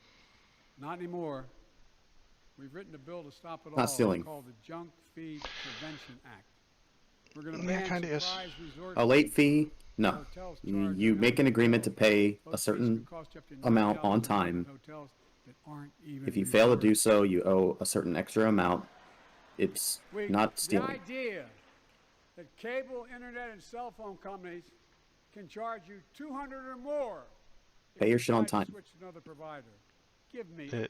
Not anymore. We've written a bill to stop it all. Not stealing. Called the Junk Fee Prevention Act. We're going to Yeah, ban kinda is. surprise resort A late fee? No. hotels You charge make an agreement to hotels. pay Those a fees certain could cost you up to amount $90 on in time. hotels that aren't even If you fail to do resorts. so, you owe a certain extra amount. It's not stealing. The idea that cable, internet, and cell phone companies can charge you $200 or more if Pay your you shit on decide to time. Switch to another provider. Give me a break.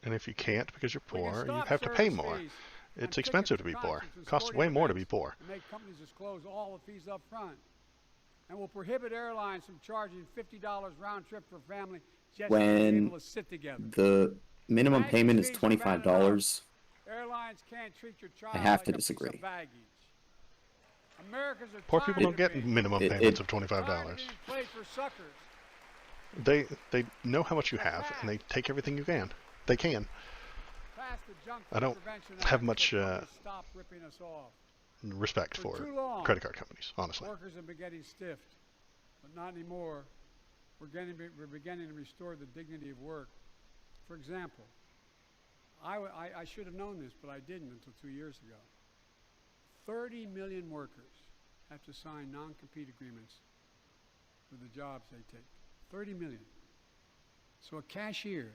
And if you can't because you're We can poor, you stop have to pay service more. fees It's on expensive to tickets, be poor. concerts, and Costs sporting way more to be events poor. and make companies disclose all the fees up front. And we'll prohibit airlines from charging $50 round trip for family just to be When able to sit together. the minimum Baggage payment is fees are bad $25, Airlines can't treat your child I have like to a piece disagree. of baggage. Americans are Poor people don't tired get of being minimum It- payments it- of $25. tired of being played for suckers. They know how much you have, and they take everything you can. They can. Passed the Junk I don't Prevention have Act much so companies stop ripping us off. respect For for too long, credit card companies, honestly. workers have been getting stiffed, but not anymore. We're beginning to restore the dignity of work. For example, I should have known this, but I didn't until 2 years ago. 30 million workers have to sign non-compete agreements for the jobs they take. 30 million. So a cashier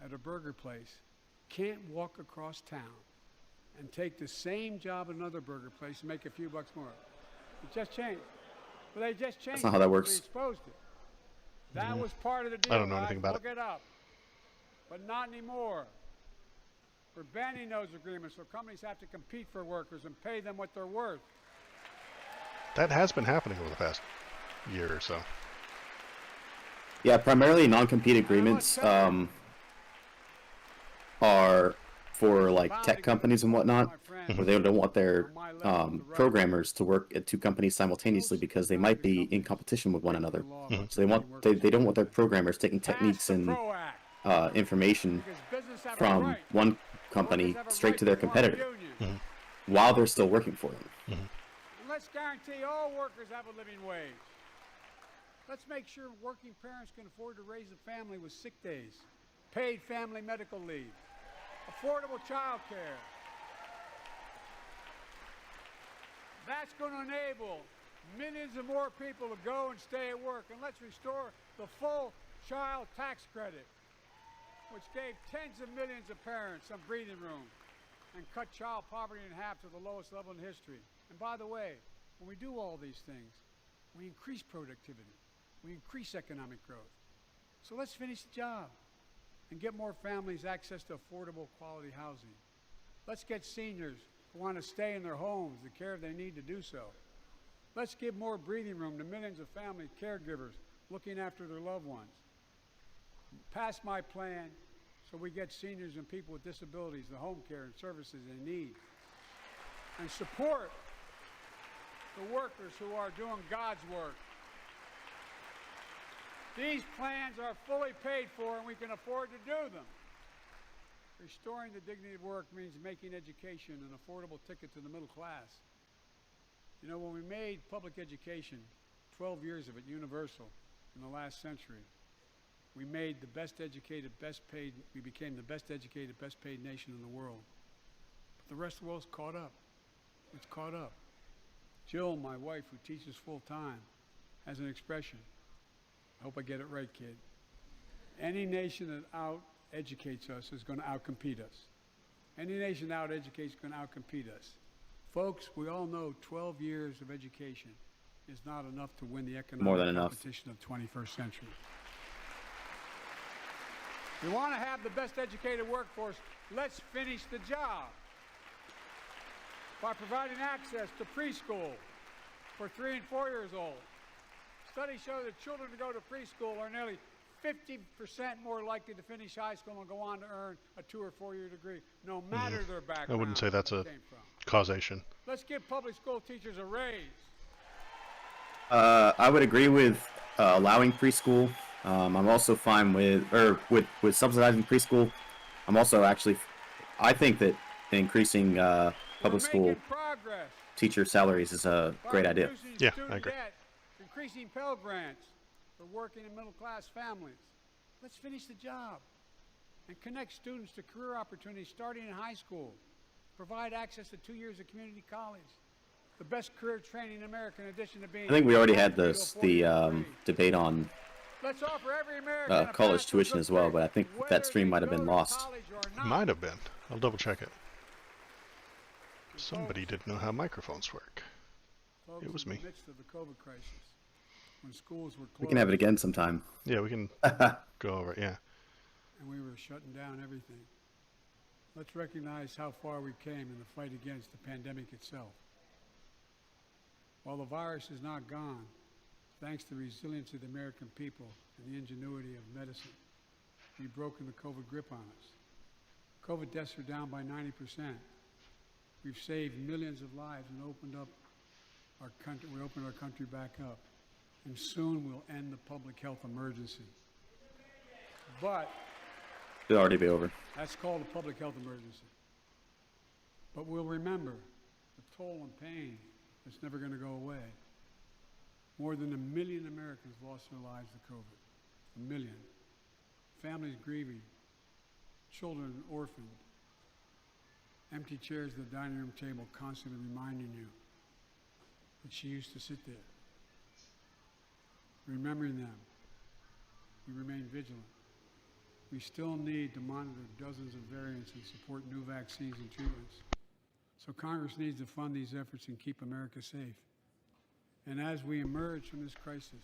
at a burger place can't walk across town and take the same job at another burger place and make a few bucks more. It just changed. But they just changed. That's not how that works. We exposed it. That was part of the deal. I don't know anything about Look it up. But not anymore. We're banning those agreements, so companies have to compete for workers and pay them what they're worth. That has been happening over the past year or so. Yeah, primarily non-compete agreements are for like tech companies and whatnot, where they don't want their programmers to work at two companies simultaneously because they might be in competition with one another. So they don't want their programmers taking techniques and information from one company straight to their competitor while they're still working for them. And let's guarantee all workers have a living wage. Let's make sure working parents can afford to raise a family with sick days, paid family medical leave, affordable child care. That's going to enable millions of more people to go and stay at work. And let's restore the full child tax credit, which gave tens of millions of parents some breathing room and cut child poverty in half to the lowest level in history. And by the way, when we do all these things, we increase productivity. We increase economic growth. So let's finish the job and get more families access to affordable quality housing. Let's get seniors who want to stay in their homes the care they need to do so. Let's give more breathing room to millions of family caregivers looking after their loved ones. Pass my plan so we get seniors and people with disabilities the home care and services they need. And support the workers who are doing God's work. These plans are fully paid for and we can afford to do them. Restoring the dignity of work means making education an affordable ticket to the middle class. You know, when we made public education, 12 years of it, universal in the last century, we made the best educated, best paid, we became the best educated, best paid nation in the world. But the rest of the world's caught up. It's caught up. Jill, my wife, who teaches full time, has an expression. I hope I get it right, kid. Any nation that out-educates us is going to out-compete us. Any nation that out-educates is going to out-compete us. Folks, we all know 12 years of education is not enough to win the economic competition of the 21st century. We want to have the best educated workforce. Let's finish the job by providing access to preschool for 3 and 4 years old. Studies show that children who go to preschool are nearly 50% more likely to finish high school and go on to earn a 2 or 4 year degree, no matter their background. I wouldn't say that's a came from. causation. Let's give public school teachers a raise. I would agree with allowing preschool. I'm also fine with subsidizing preschool. I'm also I think that increasing public school teacher salaries is a great idea. Yeah, I agree. Increasing Pell Grants for working and middle-class families. Let's finish the job and connect students to career opportunities starting in high school. Provide access to 2 years of community college. The best career training in America in addition to being... I think we already had the debate on Let's offer every American college tuition as well, but I think that stream might have been lost. Might have been. I'll double check it. Somebody didn't know how microphones work. It was me. In the midst of the COVID crisis, when schools were closed, We can have it again sometime. Yeah, we can go over it, yeah. and we were shutting down everything. Let's recognize how far we came in the fight against the pandemic itself. While the virus is not gone, thanks to the resilience of the American people and the ingenuity of medicine, we've broken the COVID grip on us. COVID deaths are down by 90%. We've saved millions of lives and opened up our country, we open our country back up, and soon we'll end the public health emergency. But It'll already be over. that's called a public health emergency. But we'll remember the toll and pain that's never going to go away. More than 1 million Americans lost their lives to COVID. 1 million. Families grieving. Children orphaned. Empty chairs at the dining room table constantly reminding you that she used to sit there. Remembering them, we remain vigilant. We still need to monitor dozens of variants and support new vaccines and treatments. So Congress needs to fund these efforts and keep America safe. And as we emerge from this crisis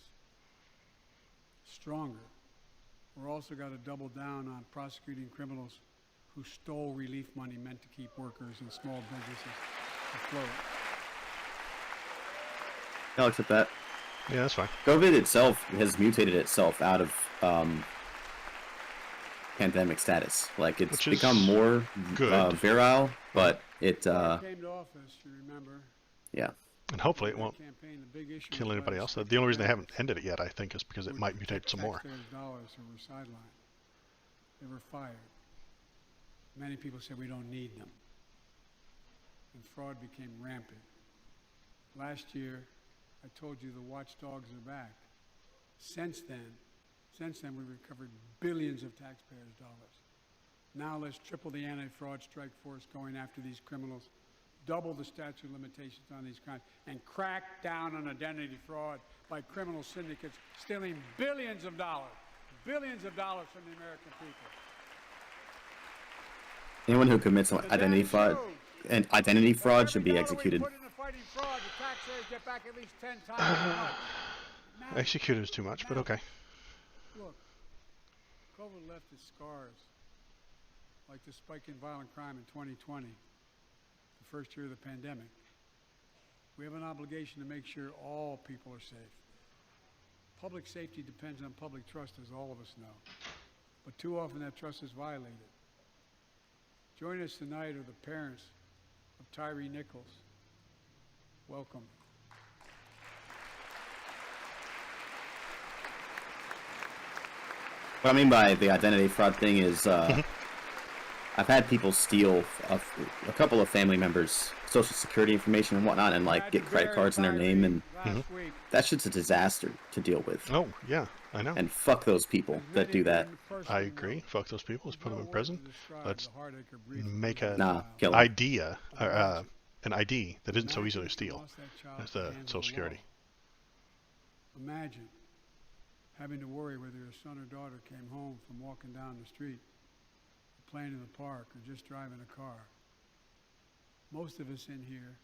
stronger, we're also got to double down on prosecuting criminals who stole relief money meant to keep workers and small businesses afloat. I'll accept that. Yeah, that's fine. COVID itself has mutated itself out of pandemic status. Like, it's Which is become more good. virile, but it, When I came to office, you remember, yeah. And hopefully it in that won't campaign, the big issue kill was anybody else. whether The only reason they haven't ended it yet, I think, is because it would might mutate protect some more. taxpayers' dollars who were sidelined. They were fired. Many people said we don't need them. And fraud became rampant. Last year, I told you the watchdogs are back. Since then, we recovered billions of taxpayers' dollars. Now let's triple the anti-fraud strike force going after these criminals, double the statute of limitations on these crimes, and crack down on identity fraud by criminal syndicates stealing billions of dollars from the American people. Anyone who commits identity fraud should be Every dollar we executed. put into fighting fraud, the taxpayers get back at least 10 times as much. Imagine- Executed is too much, but okay. Look, COVID left its scars, like the spike in violent crime in 2020, the first year of the pandemic. We have an obligation to make sure all people are safe. Public safety depends on public trust, as all of us know. But too often that trust is violated. Joining us tonight are the parents of Tyree Nichols. Welcome. What I mean by the identity fraud thing is, I've had people steal a couple of family members' social security information and whatnot, and like get credit cards in their name, and that shit's a disaster to deal with. Oh, yeah, I know. And fuck those people that do that. I agree. Fuck those people. Let's put them in prison. Let's make Nah, an kill them. idea, an ID that isn't so easily to steal. That's the Social Security. Imagine having to worry whether your son or daughter came home from walking down the street, playing in the park, or just driving a car. Most of us in here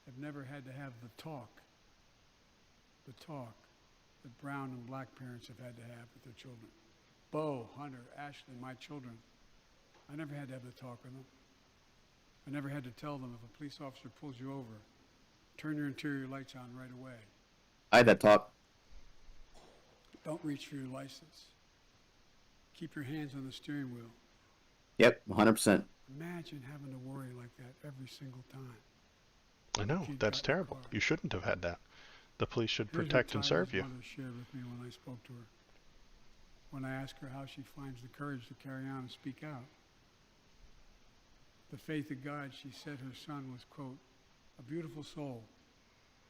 have never had to have the talk that brown and black parents have had to have with their children. Bo, Hunter, Ashley, my children. I never had to have the talk with them. I never had to tell them if a police officer pulls you over, turn your interior lights on right away. I had that talk. Don't reach for your license. Keep your hands on the steering wheel. Yep, 100%. Imagine having to worry like that every single time. I know. That's terrible. You shouldn't have had that. The police should protect and serve you. Here's what Tyler's mother shared with me when I spoke to her. When I asked her how she finds the courage to carry on and speak out. The faith of God, she said her son was, quote, a beautiful soul,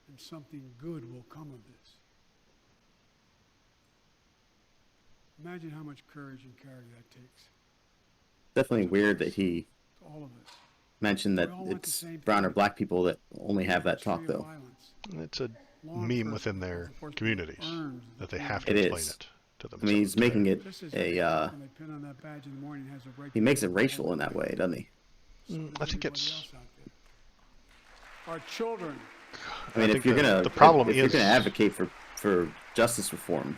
and something good will come of this. Imagine how much courage and character that takes. Definitely weird that he To all of us. mentioned that We all want the it's same brown or thing. black people that only have that talk, History of though. violence. It's a Law meme enforcement within their enforcement communities earns the that they freedom. have to It explain is. it to I themselves. mean, he's making it Just as a, when they pin on that badge in the morning, has a right he to makes it vote. racial in that way, doesn't he? So does I think everybody it's- else out there. Our children. I mean, think if you're the- gonna the problem if you're is- gonna advocate for justice reform,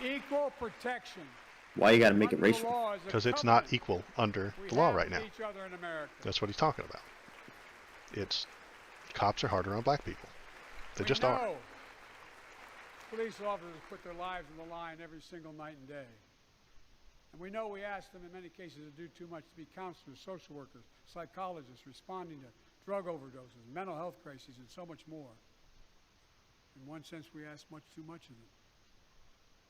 Equal protection. why you gotta make it Under the racial? law is a Because it's covenant not equal under we the law have right with now. each other in America. That's what he's talking about. It's cops are harder on black people. They We just are. know police officers put their lives on the line every single night and day. And we know we ask them in many cases to do too much to be counselors, social workers, psychologists, responding to drug overdoses, mental health crises, and so much more. In one sense, we ask much too much of them.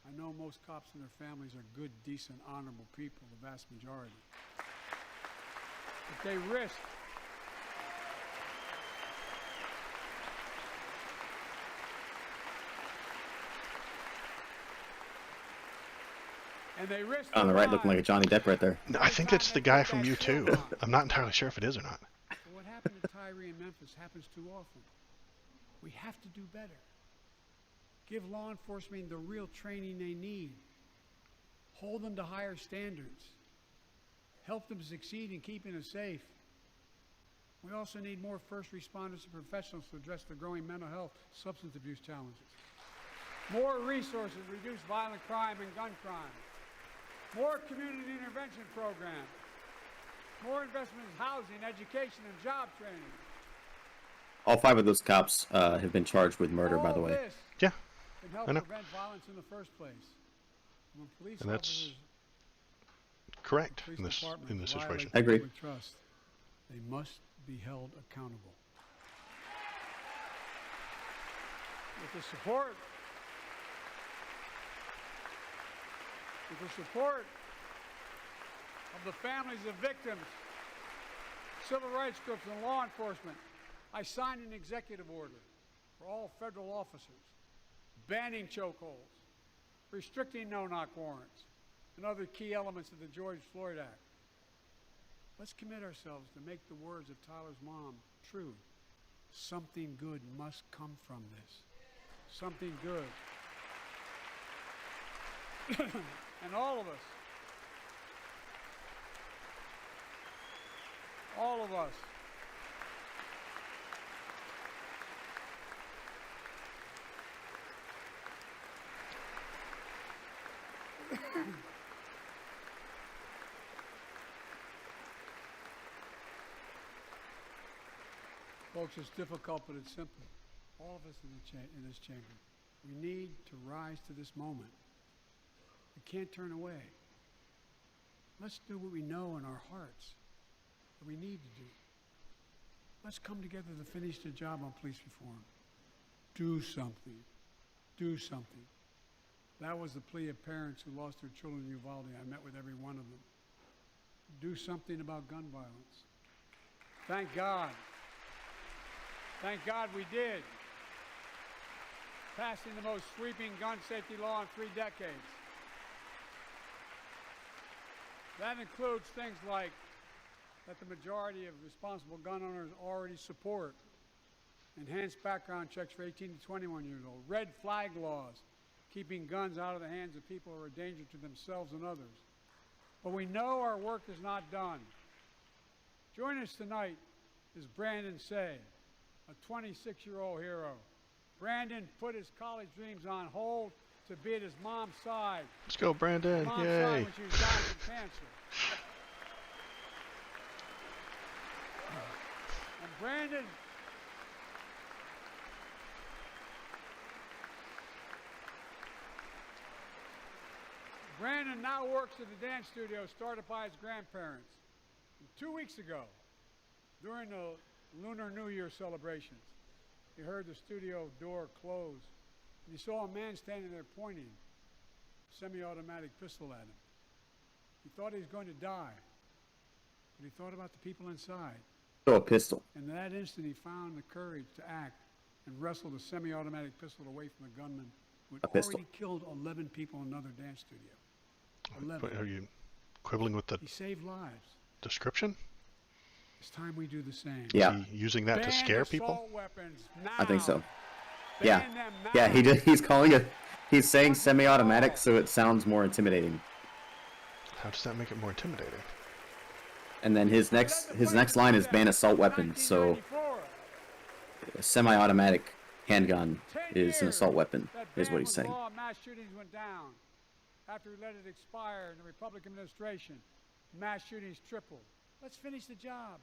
I know most cops and their families are good, decent, honorable people, the vast majority. But they risk On the right, looking like a Johnny Depp right there. No, I think it's the guy from U2. I'm not entirely sure if it is or not. But what happened to Tyree in Memphis happens too often. We have to do better. Give law enforcement the real training they need. Hold them to higher standards. Help them succeed in keeping us safe. We also need more first responders and professionals to address the growing mental health, substance abuse challenges. More resources to reduce violent crime and gun crime. More community intervention programs. More investment in housing, education, and job training. All 5 of those cops have been charged with murder, by the way. This Yeah, can help I know. prevent violence in the first place. When police And that's officers, correct police in this departments situation. I agree. violate trust, they must be held accountable. With the support of the families of victims, civil rights groups, and law enforcement, I signed an executive order for all federal officers, banning chokeholds, restricting no-knock warrants, and other key elements of the George Floyd Act. Let's commit ourselves to make the words of Tyler's mom true. Something good must come from this. Something good. And all of us, folks, it's difficult, but it's simple. All of us in this chamber, we need to rise to this moment. We can't turn away. Let's do what we know in our hearts that we need to do. Let's come together to finish the job on police reform. Do something. Do something. That was the plea of parents who lost their children in Uvalde. I met with every one of them. Do something about gun violence. Thank God. Thank God we did. Passing the most sweeping gun safety law in 3 decades. That includes things like that the majority of responsible gun owners already support. Enhanced background checks for 18 to 21 years old. Red flag laws, keeping guns out of the hands of people who are a danger to themselves and others. But we know our work is not done. Joining us tonight is Brandon Say, a 26-year-old hero. Brandon put his college dreams on hold to be at his mom's side. Let's go, Brandon. Mom's Yay. side when she was dying from cancer. And Brandon now works at the dance studio started by his grandparents. And 2 weeks ago, during the Lunar New Year celebrations, he heard the studio door close, and he saw a man standing there pointing a semi-automatic pistol at him. He thought he was going to die, but he thought about the people inside. Oh, a pistol. And in that instant, he found the courage to act and wrestled a semi-automatic pistol away from the gunman who had already killed 11 people in another dance studio. 11. Are you quibbling with the He saved lives. description? It's time we do the same. Yeah, Is he using that to scare people? Assault weapons now. I think so. Ban Yeah, them now. yeah. He's calling it. He's saying semi-automatic, so it sounds more intimidating. How does that make it more intimidating? And then his next line is ban assault weapons. So a semi-automatic handgun is an assault weapon, is what he's saying. Law, mass shootings went down. After we let it expire in the Republican administration, mass shootings tripled. Let's finish the job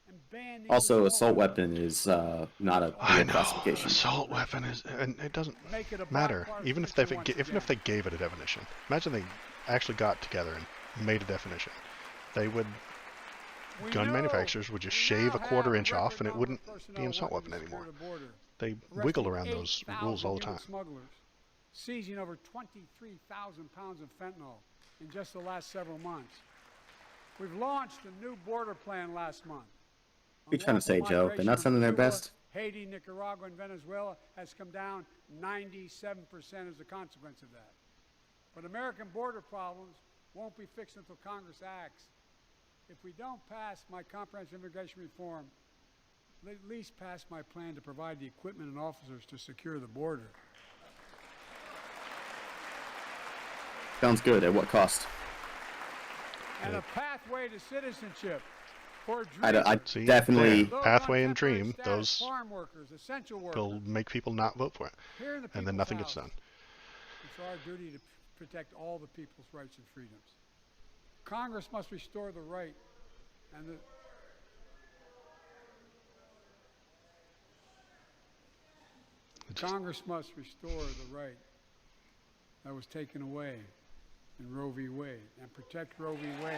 and ban these Also, assault weapon is not a I real know. classification. Assault weapon is, and it doesn't Make it a matter. black Even if they gave it a definition. Imagine they actually got together and made a definition. They would. Gun manufacturers would just shave a quarter inch off, and it wouldn't be an assault weapon anymore. they wiggle arresting around those 8,000 rules all the human time. smugglers, seizing over 23,000 pounds of fentanyl in just the last several months. We've launched a new border plan last month. What are you trying to say, Joe? They're not Migration sending their from Cuba, best? Haiti, Nicaragua, and Venezuela has come down 97% as a consequence of that. But American border problems won't be fixed until Congress acts. If we don't pass my comprehensive immigration reform, at least pass my plan to provide the equipment and officers to secure the border. Sounds good. At what cost? And a pathway to citizenship for I See, definitely... there, pathway and temporary dream, status, those farm workers, essential workers, will make people not vote for it, here in the and then people's nothing gets house. done. It's our duty to protect all the people's rights and freedoms. Congress must restore the right and the Congress must restore the right that was taken away in Roe v. Wade and protect Roe v. Wade.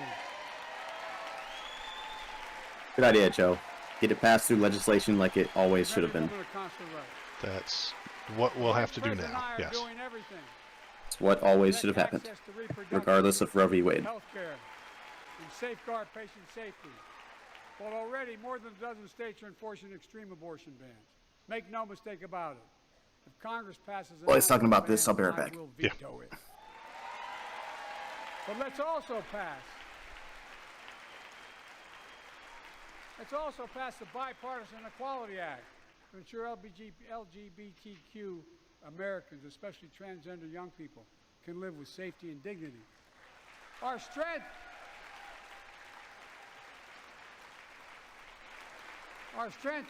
Good idea, Joe. Get it passed through legislation like it always should have been. That's what we'll have to do now. Yes. It's what always should have happened, regardless of Roe v. Wade. Healthcare and safeguard patient safety. Well, already more than a dozen states are enforcing extreme abortion bans. Make no mistake about it. If Congress passes an Well, he's talking about ban, this. I'll be right I back. will veto it. But let's also pass the Bipartisan Equality Act to ensure LGBTQ Americans, especially transgender young people, can live with safety and dignity. Our strength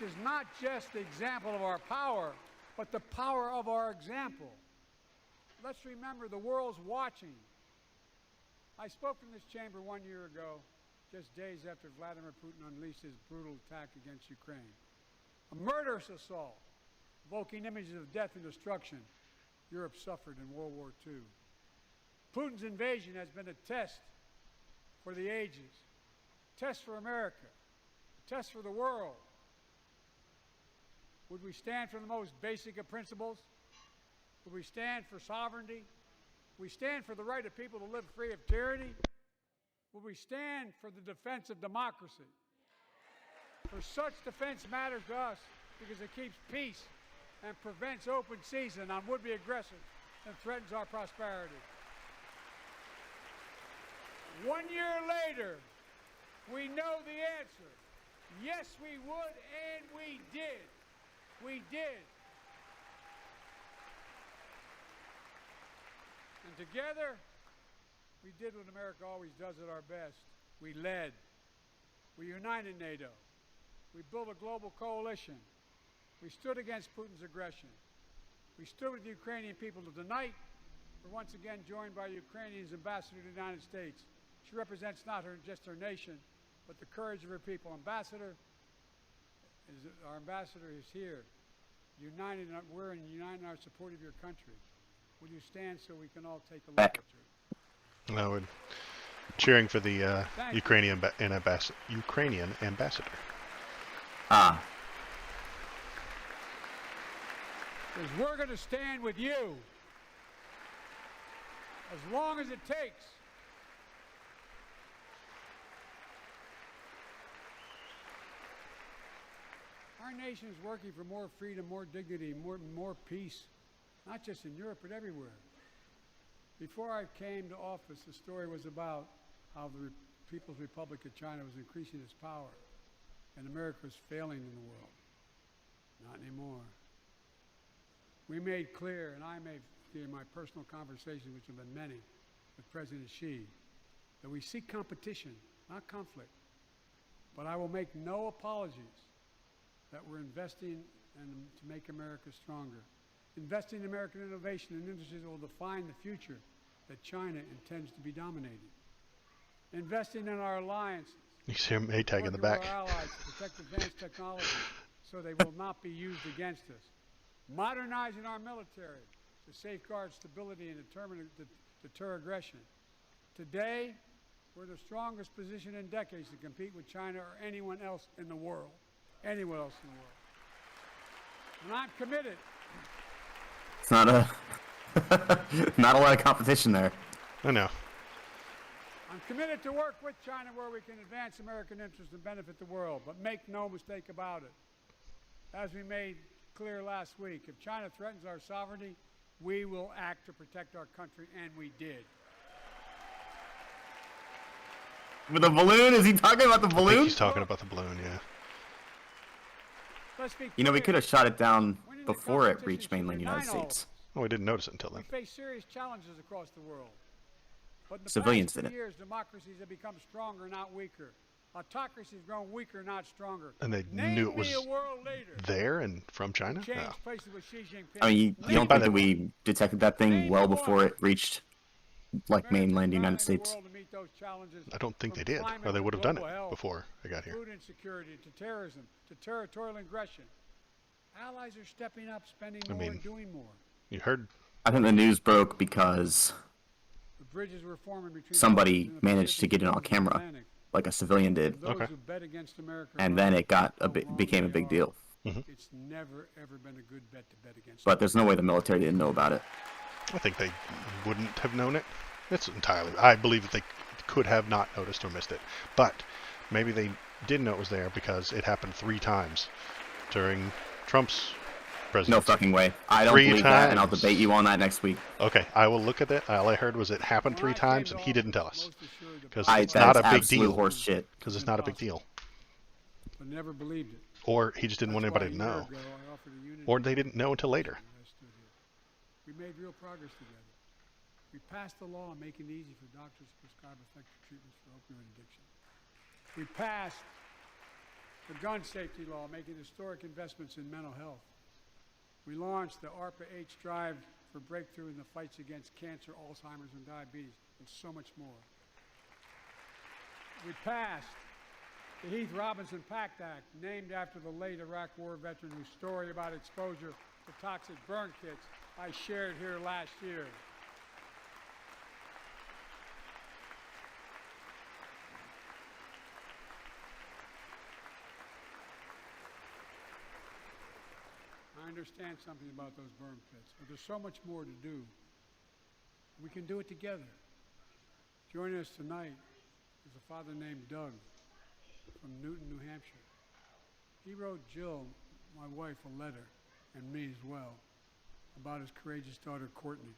is not just the example of our power, but the power of our example. Let's remember the world's watching. I spoke in this chamber 1 year ago, just days after Vladimir Putin unleashed his brutal attack against Ukraine. A murderous assault, evoking images of death and destruction Europe suffered in World War II. Putin's invasion has been a test for the ages, a test for America, a test for the world. Would we stand for the most basic of principles? Would we stand for sovereignty? Would we stand for the right of people to live free of tyranny? Would we stand for the defense of democracy? For such defense matters to us because it keeps peace and prevents open season on would-be aggressors and threatens our prosperity. 1 year later, we know the answer. Yes, we would, and we did. We did. And together, we did what America always does at our best. We led. We united NATO. We built a global coalition. We stood against Putin's aggression. We stood with the Ukrainian people. Tonight, we're once again joined by Ukrainian's ambassador to the United States. She represents not just her nation, but the courage of her people. Our ambassador is here, united. We're united in our support of your country. Will you stand so we can all take a look at you? No, we're cheering for the Ukrainian ambassador. Ah. Because we're going to stand with you as long as it takes. Our nation is working for more freedom, more dignity, more peace, not just in Europe, but everywhere. Before I came to office, the story was about how the People's Republic of China was increasing its power and America was failing in the world. Not anymore. We made clear, and I made clear in my personal conversations, which have been many, with President Xi, that we seek competition, not conflict. But I will make no apologies that we're investing to make America stronger. Investing in American innovation and industries that will define the future that China intends to be dominating. Investing in our alliances. You see a Maytag in the back. Working with our allies to protect advanced technologies so they will not be used against us. Modernizing our military to safeguard stability and deter aggression. Today, we're in the strongest position in decades to compete with China or anyone else in the world. Anyone else in the world. And I'm committed. It's not a not a lot of competition there. I know. I'm committed to work with China where we can advance American interests and benefit the world. But make no mistake about it. As we made clear last week, if China threatens our sovereignty, we will act to protect our country, and we did. With the balloon? Is he talking about the I think balloon? he's talking about the balloon, yeah. Let's be clear. You know, we could have shot it down Winning the before it competition reached should mainland unite United all of States. us. Oh, we didn't notice it until We then. face serious challenges across the world. But in the Civilians past did 2 it. years, democracies have become stronger, not weaker. Autocracies have grown weaker, not stronger. And they Name knew it me was a world leader there and from China? who changed Oh. places with Xi Jinping. I mean, you don't by think the- that we detected that thing Name well me before one. it reached, like, mainland United Americans States? battling the world to meet those challenges, I don't think from they did, climate or they to would have done it global health, before I got here. food insecurity, to terrorism, to territorial aggression. Allies are stepping up, spending more, mean- and doing more. You heard? I think the news broke because The bridges we're forming between somebody countries in the managed to Pacific get it on and the camera, Atlantic. like a civilian did, Those Okay. who bet against America and then alone it got how wrong became a they big are. deal. It's never ever been a good bet to bet against. But there's no way the military didn't know about it. I think they wouldn't have known it. It's entirely. I believe that they could have not noticed or missed it. But maybe they did know it was there because it happened 3 times during Trump's presidency. No fucking way. I don't 3 believe that, and I'll times. debate you on that next week. Okay, I will look at it. All I heard was it happened 3 times, and he didn't tell us. Because it's That not is a big absolute deal. horse shit. Because it's not a big deal. But never believed it. Or he just didn't want That's why anybody to a year know. ago I offered a unity Or they didn't know until later. I stood here. We made real progress together. We passed the law making it easy for doctors to prescribe effective treatments for opioid addiction. We passed the gun safety law, making historic investments in mental health. We launched the ARPA-H drive for breakthrough in the fights against cancer, Alzheimer's, and diabetes, and so much more. We passed the Heath Robinson PACT Act, named after the late Iraq War veteran whose story about exposure to toxic burn kits I shared here last year. I understand something about those burn pits, but there's so much more to do. We can do it together. Joining us tonight is a father named Doug from Newton, New Hampshire. He wrote Jill, my wife, a letter, and me as well, about his courageous daughter, Courtney.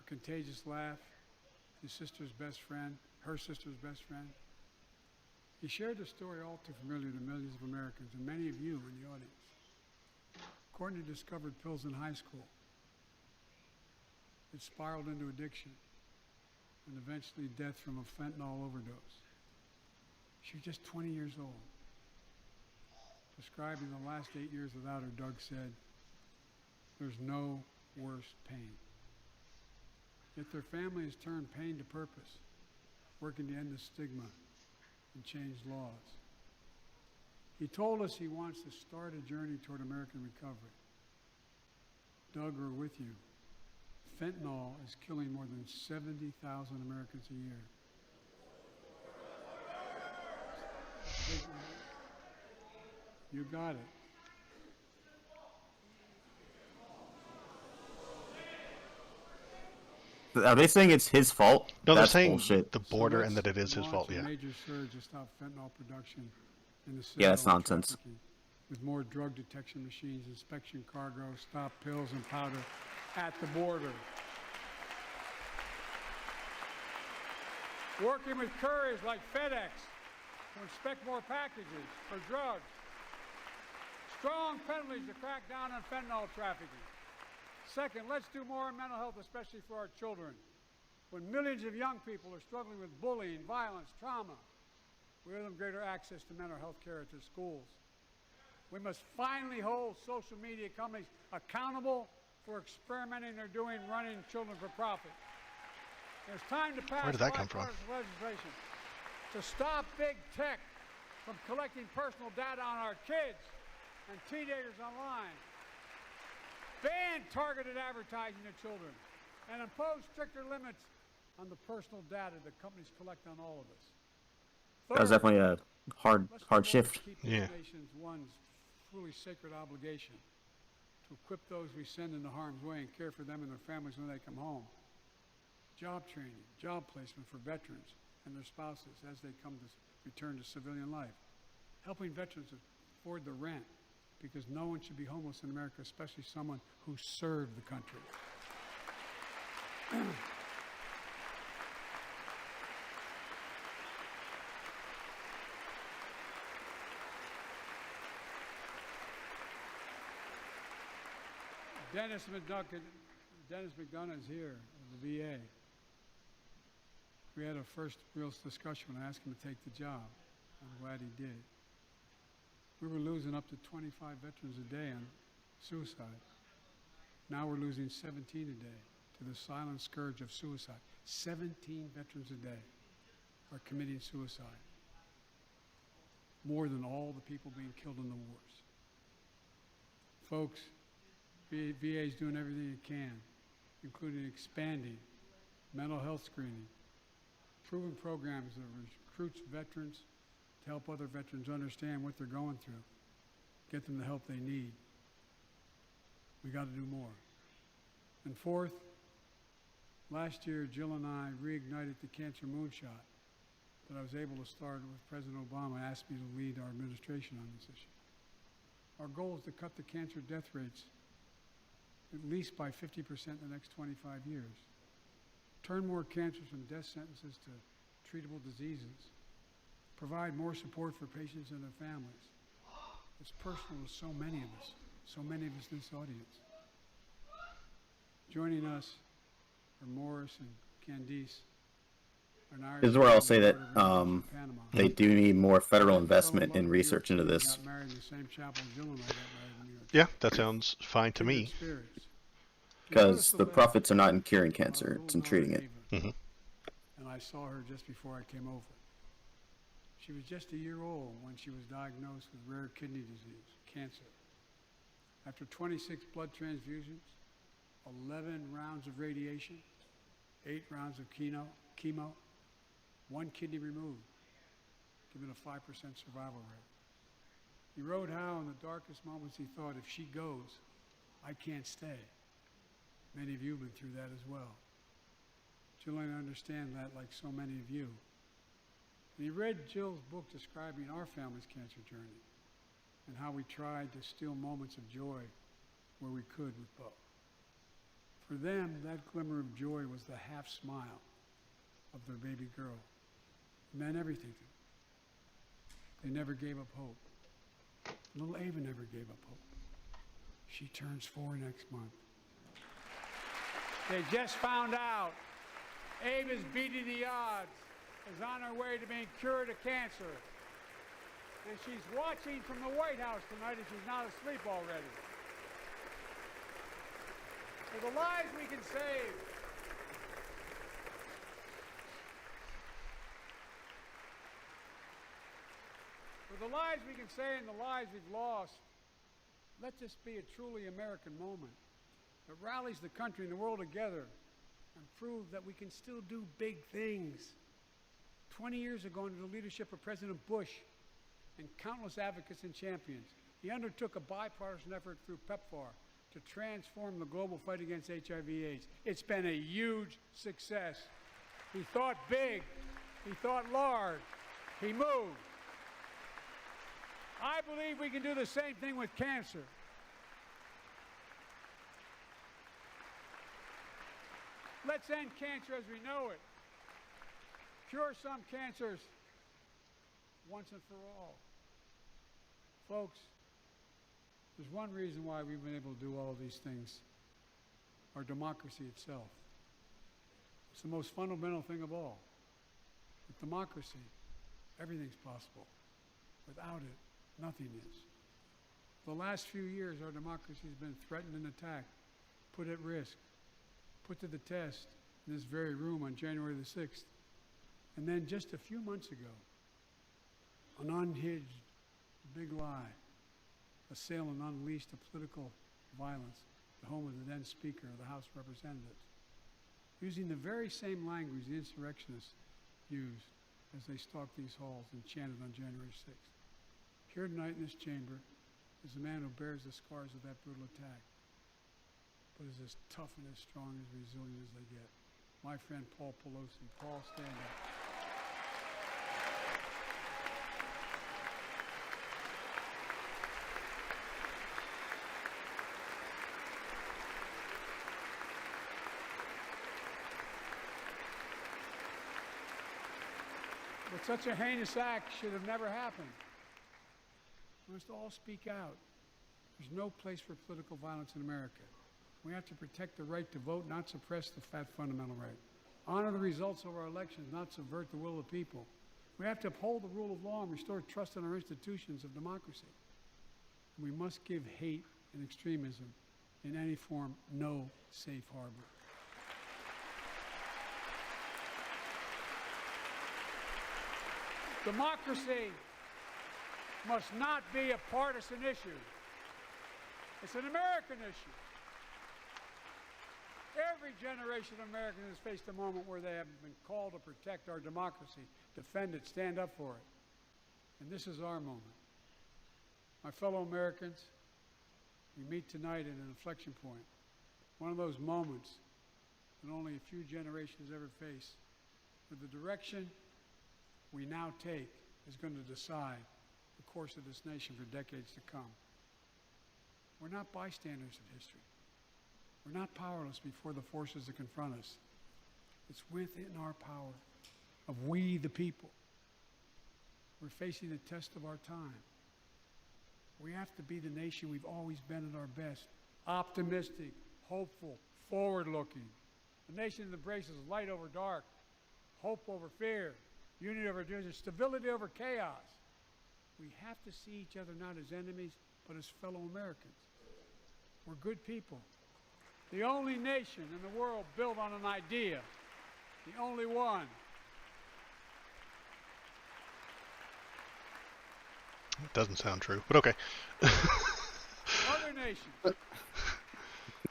A contagious laugh, his sister's best friend, her sister's best friend. He shared the story all too familiar to millions of Americans and many of you in the audience. Courtney discovered pills in high school. It spiraled into addiction and eventually death from a fentanyl overdose. She was just 20 years old. Describing the last 8 years without her, Doug said, "There's no worse pain." Yet their family has turned pain to purpose, working to end the stigma and change laws. He told us he wants to start a journey toward American recovery. Doug, we're with you. Fentanyl is killing more than 70,000 Americans a year. You got it. Are they saying it's his fault? No, they're That's saying bullshit. the border let's and that it is his launch fault, a yeah. major surge to stop fentanyl production and the Yeah, that's sale and nonsense. trafficking, with more drug detection machines, inspection cargo, stop pills and powder at the border. Working with couriers like FedEx to inspect more packages for drugs. Strong penalties to crack down on fentanyl trafficking. Second, let's do more on mental health, especially for our children. When millions of young people are struggling with bullying, violence, trauma, we owe them greater access to mental health care at their schools. We must finally hold social media companies accountable for experimenting they're doing running children for profit. It's time to pass Where did that come from? bipartisan legislation to stop big tech from collecting personal data on our kids and teenagers online. Ban targeted advertising to children and impose stricter limits on the personal data that companies collect on all of us. That was Third, definitely a hard let's do more to shift. keep this Yeah. nation's ones truly sacred obligation to equip those we send into harm's way and care for them and their families when they come home. Job training, job placement for veterans and their spouses as they come to return to civilian life. Helping veterans afford the rent, because no one should be homeless in America, especially someone who served the country. Dennis McDonough is here, of the VA. We had a first real discussion when I asked him to take the job. I'm glad he did. We were losing up to 25 veterans a day on suicide. Now we're losing 17 a day to the silent scourge of suicide. 17 veterans a day are committing suicide. More than all the people being killed in the wars. Folks, VA is doing everything it can, including expanding mental health screening, proven programs that recruits veterans to help other veterans understand what they're going through, get them the help they need. We got to do more. And fourth, last year, Jill and I reignited the cancer moonshot that I was able to start with President Obama asked me to lead our administration on this issue. Our goal is to cut the cancer death rates at least by 50% in the next 25 years. Turn more cancers from death sentences to treatable diseases. Provide more support for patients and their families. It's personal to so many of us in this audience. Joining us are Morris and Candice. This is where I'll say that they do need more federal investment in research into this. Yeah, that sounds fine to me. Because the profits are not in curing cancer, it's in treating it. Mm-hmm. And I saw her just before I came over. She was just a year old when she was diagnosed with rare kidney disease, cancer. After 26 blood transfusions, 11 rounds of radiation, 8 rounds of chemo, 1 kidney removed, giving a 5% survival rate. He wrote how in the darkest moments he thought, if she goes, I can't stay. Many of you have been through that as well. Jill and I understand that like so many of you. And he read Jill's book describing our family's cancer journey and how we tried to steal moments of joy where we could with Bo. For them, that glimmer of joy was the half smile of their baby girl. It meant everything to them. They never gave up hope. Little Ava never gave up hope. She turns 4 next month. They just found out Ava's beating the odds, is on her way to being cured of cancer. And she's watching from the White House tonight if she's not asleep already. For the lives we can save. For the lives we can save and the lives we've lost, let this be a truly American moment that rallies the country and the world together and proves that we can still do big things. 20 years ago, under the leadership of President Bush and countless advocates and champions, he undertook a bipartisan effort through PEPFAR to transform the global fight against HIV/AIDS. It's been a huge success. He thought big. He thought large. He moved. I believe we can do the same thing with cancer. Let's end cancer as we know it. Cure some cancers once and for all. Folks, there's one reason why we've been able to do all of these things. Our democracy itself. It's the most fundamental thing of all. With democracy, everything's possible. Without it, nothing is. The last few years, our democracy has been threatened and attacked, put at risk, put to the test in this very room on January the 6th. And then just a few months ago, an unhinged big lie, assailed and unleashed a political violence, the home of the then Speaker of the House of Representatives, using the very same language the insurrectionists used as they stalked these halls and chanted on January 6th. Here tonight in this chamber is a man who bears the scars of that brutal attack, but is as tough and as strong and as resilient as they get. My friend Paul Pelosi. Paul, stand up. But such a heinous act should have never happened. We must all speak out. There's no place for political violence in America. We have to protect the right to vote, not suppress the fundamental right. Honor the results of our elections, not subvert the will of the people. We have to uphold the rule of law and restore trust in our institutions of democracy. And we must give hate and extremism in any form no safe harbor. Democracy must not be a partisan issue. It's an American issue. Every generation of Americans has faced a moment where they have been called to protect our democracy, defend it, stand up for it. And this is our moment. My fellow Americans, we meet tonight at an inflection point. One of those moments that only a few generations ever face, where the direction we now take is going to decide the course of this nation for decades to come. We're not bystanders of history. We're not powerless before the forces that confront us. It's within our power of we the people. We're facing the test of our time. We have to be the nation we've always been at our best. Optimistic, hopeful, forward-looking. A nation that embraces light over dark, hope over fear, unity over division, stability over chaos. We have to see each other not as enemies, but as fellow Americans. We're good people. The only nation in the world built on an idea. The only one. It doesn't sound true, but okay. Other nations.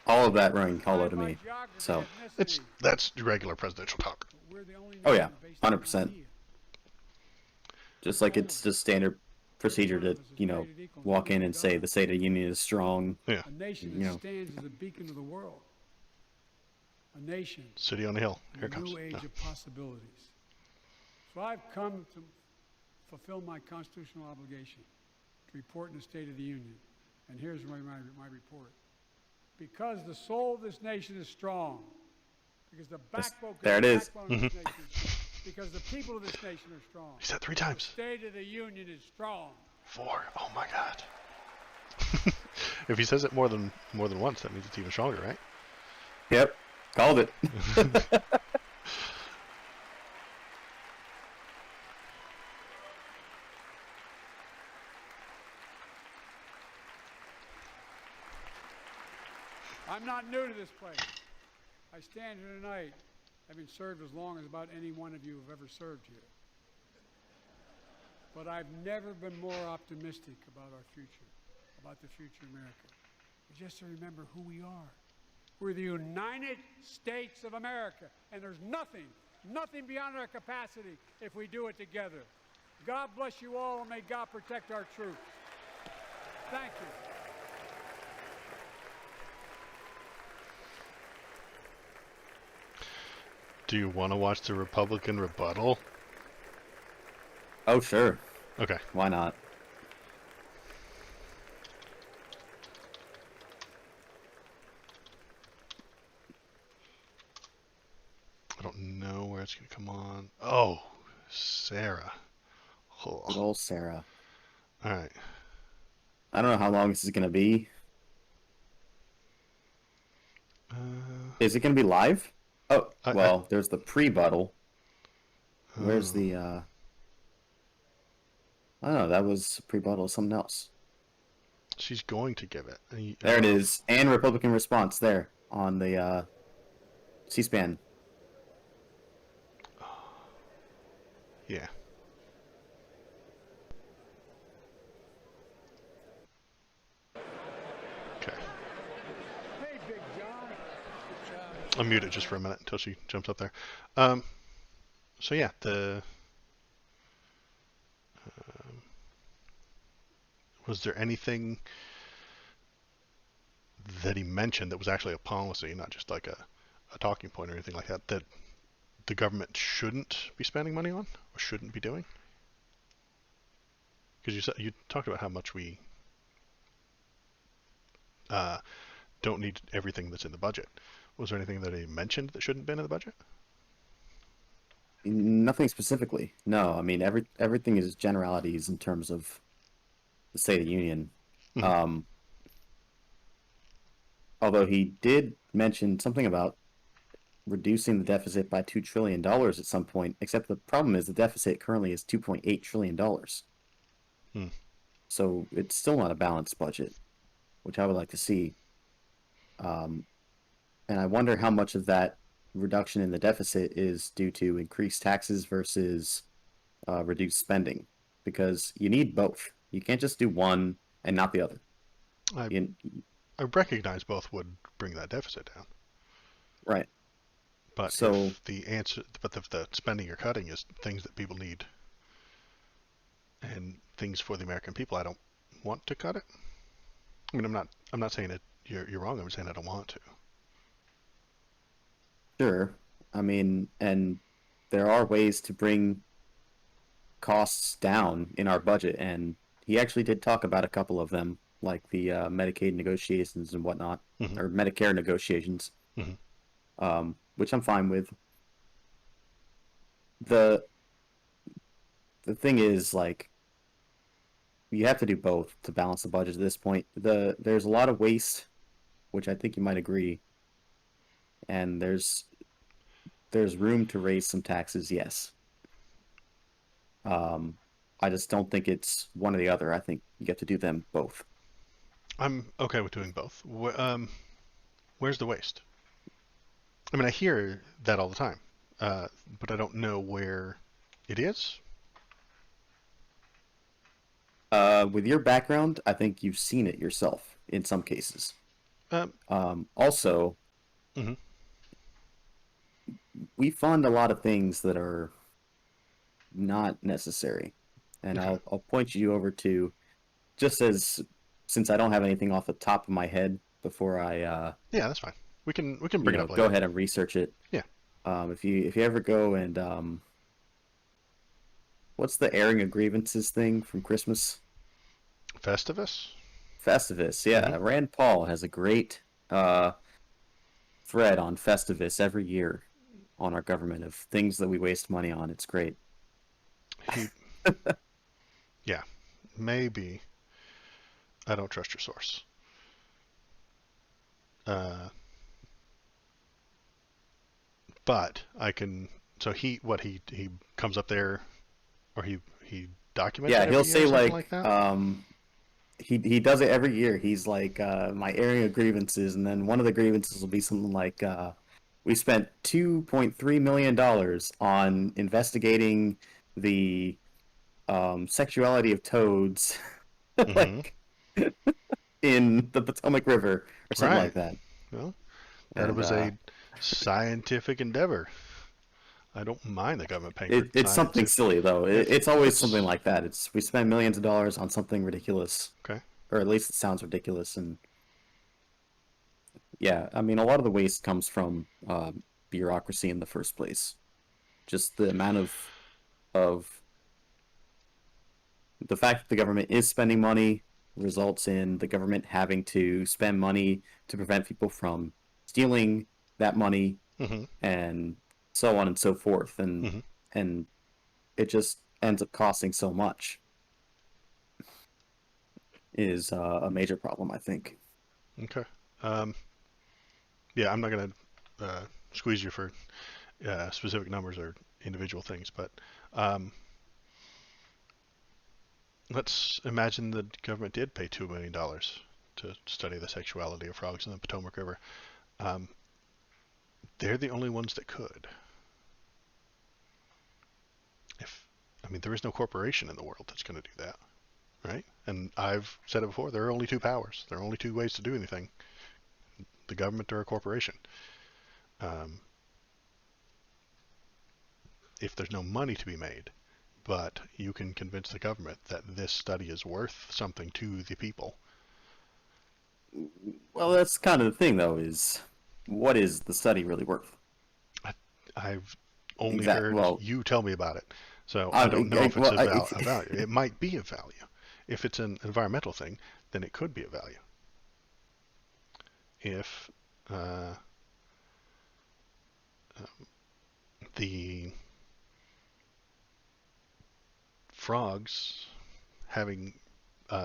All of that rang hollow to me. So That's regular presidential talk. We're the only oh yeah, nation based on an 100%. idea. Just like it's just standard procedure to, walk in and say the State of the Union is strong. Yeah. A nation that stands as a beacon of the world. A nation. City on the hill. Here it A comes. new age No. of possibilities. So I've come to fulfill my constitutional obligation to report in the State of the Union. And here's my report. Because the soul of this nation is strong. Because the backbone, there it is. backbone of this nation is strong. Because the people of this nation are strong. He said 3 times. The State of the Union is strong. 4. Oh my God. If he says it more than once, that means it's even stronger, right? Yep, called it. I'm not new to this place. I stand here tonight having served as long as about any one of you have ever served here. But I've never been more optimistic about our future, about the future of America. Just to remember who we are. We're the United States of America, and there's nothing beyond our capacity if we do it together. God bless you all, and may God protect our troops. Thank you. Do you want to watch the Republican rebuttal? Oh, sure. Okay. Why not? I don't know where it's going to come on. Oh, Sarah. Oh. Good old Sarah. All right. I don't know how long this is going to be. Is it going to be live? Oh, well, there's the pre-buttal. Where's the, I don't know, that was pre-buttal, something else. She's going to give it. There it is. And Republican response there on the C-SPAN. Yeah. Okay. Hey, Big John. Good job. I'll mute it just for a minute until she jumps up there. So yeah, Was there anything that he mentioned that was actually a policy, not just like a talking point or anything like that, that the government shouldn't be spending money on or shouldn't be doing? Because you talked about how much we uh, don't need everything that's in the budget. Was there anything that he mentioned that shouldn't have been in the budget? Nothing specifically. No, I mean everything is generalities in terms of the State of the Union. Mm-hmm. Um, although he did mention something about reducing the deficit by $2 trillion at some point. Except the problem is the deficit currently is $2.8 trillion. Hmm. So it's still not a balanced budget, which I would like to see. Um, and I wonder how much of that reduction in the deficit is due to increased taxes versus reduced spending, because you need both. You can't just do one and not the other. I You, I recognize both would bring that deficit down, right. but So if the spending you're cutting is things that people need and things for the American people, I don't want to cut it. I mean, I'm not saying that you're wrong. I'm saying I don't want to. sure, I mean, and there are ways to bring costs down in our budget, and he actually did talk about a couple of them, like the Medicaid negotiations and whatnot, Mm-hmm. or Medicare negotiations, Mm-hmm. which I'm fine with. the The thing is, like, you have to do both to balance the budget at this point. There's a lot of waste, which I think you might agree, and there's room to raise some taxes, yes. Um, I just don't think it's one or the other. I think you get to do them both. I'm okay with doing both. Where's the waste? I mean, I hear that all the time, but I don't know where it is. With your background, I think you've seen it yourself in some cases. Um, Also, mm-hmm. we fund a lot of things that are not necessary, and Okay. I'll point you over to, just as, since I don't have anything off the top of my head before I Yeah, that's fine. We can bring it up go later. ahead and research it. Yeah. If you ever go and what's the airing of grievances thing from Christmas? Festivus. Festivus. Mm-hmm. Yeah, Rand Paul has a great uh, thread on Festivus every year on our government of things that we waste money on. It's great. He. Yeah. Maybe I don't trust your source. Uh, but I can. So he comes up there, or he documents Yeah, it he'll every year say or something like like that. he does it every year. He's like my airing of grievances, and then one of the grievances will be something like we spent $2.3 million on investigating the sexuality of toads, Mm-hmm. like in the Potomac River or something Right. like that. Well, that And was a scientific endeavor. I don't mind the government paying for it's science something silly though. It's if always something it's like that. It's we spend millions of dollars on something ridiculous, okay. or at least it sounds ridiculous. And yeah, I mean, a lot of the waste comes from bureaucracy in the first place. Just the amount of the fact that the government is spending money results in the government having to spend money to prevent people from stealing that money, Mm-hmm. and so on and so forth, Mm-hmm. and it just ends up costing so much, is a major problem, I think. Okay. Um, yeah, I'm not gonna squeeze you for specific numbers or individual things, but um, let's imagine the government did pay $2 million to study the sexuality of frogs in the Potomac River. Um, they're the only ones that could. If I mean, there is no corporation in the world that's going to do that, right? And I've said it before. There are only two powers. There are only two ways to do anything: the government or a corporation. Um, if there's no money to be made, but you can convince the government that this study is worth something to the people. Well, that's kind of the thing, though, is what is the study really worth? I, I've only Exactly. heard Well, you tell me about it, so I don't know I if it's well, I, a value. It might be of value. If it's an environmental thing, then it could be of value. If uh, the frogs having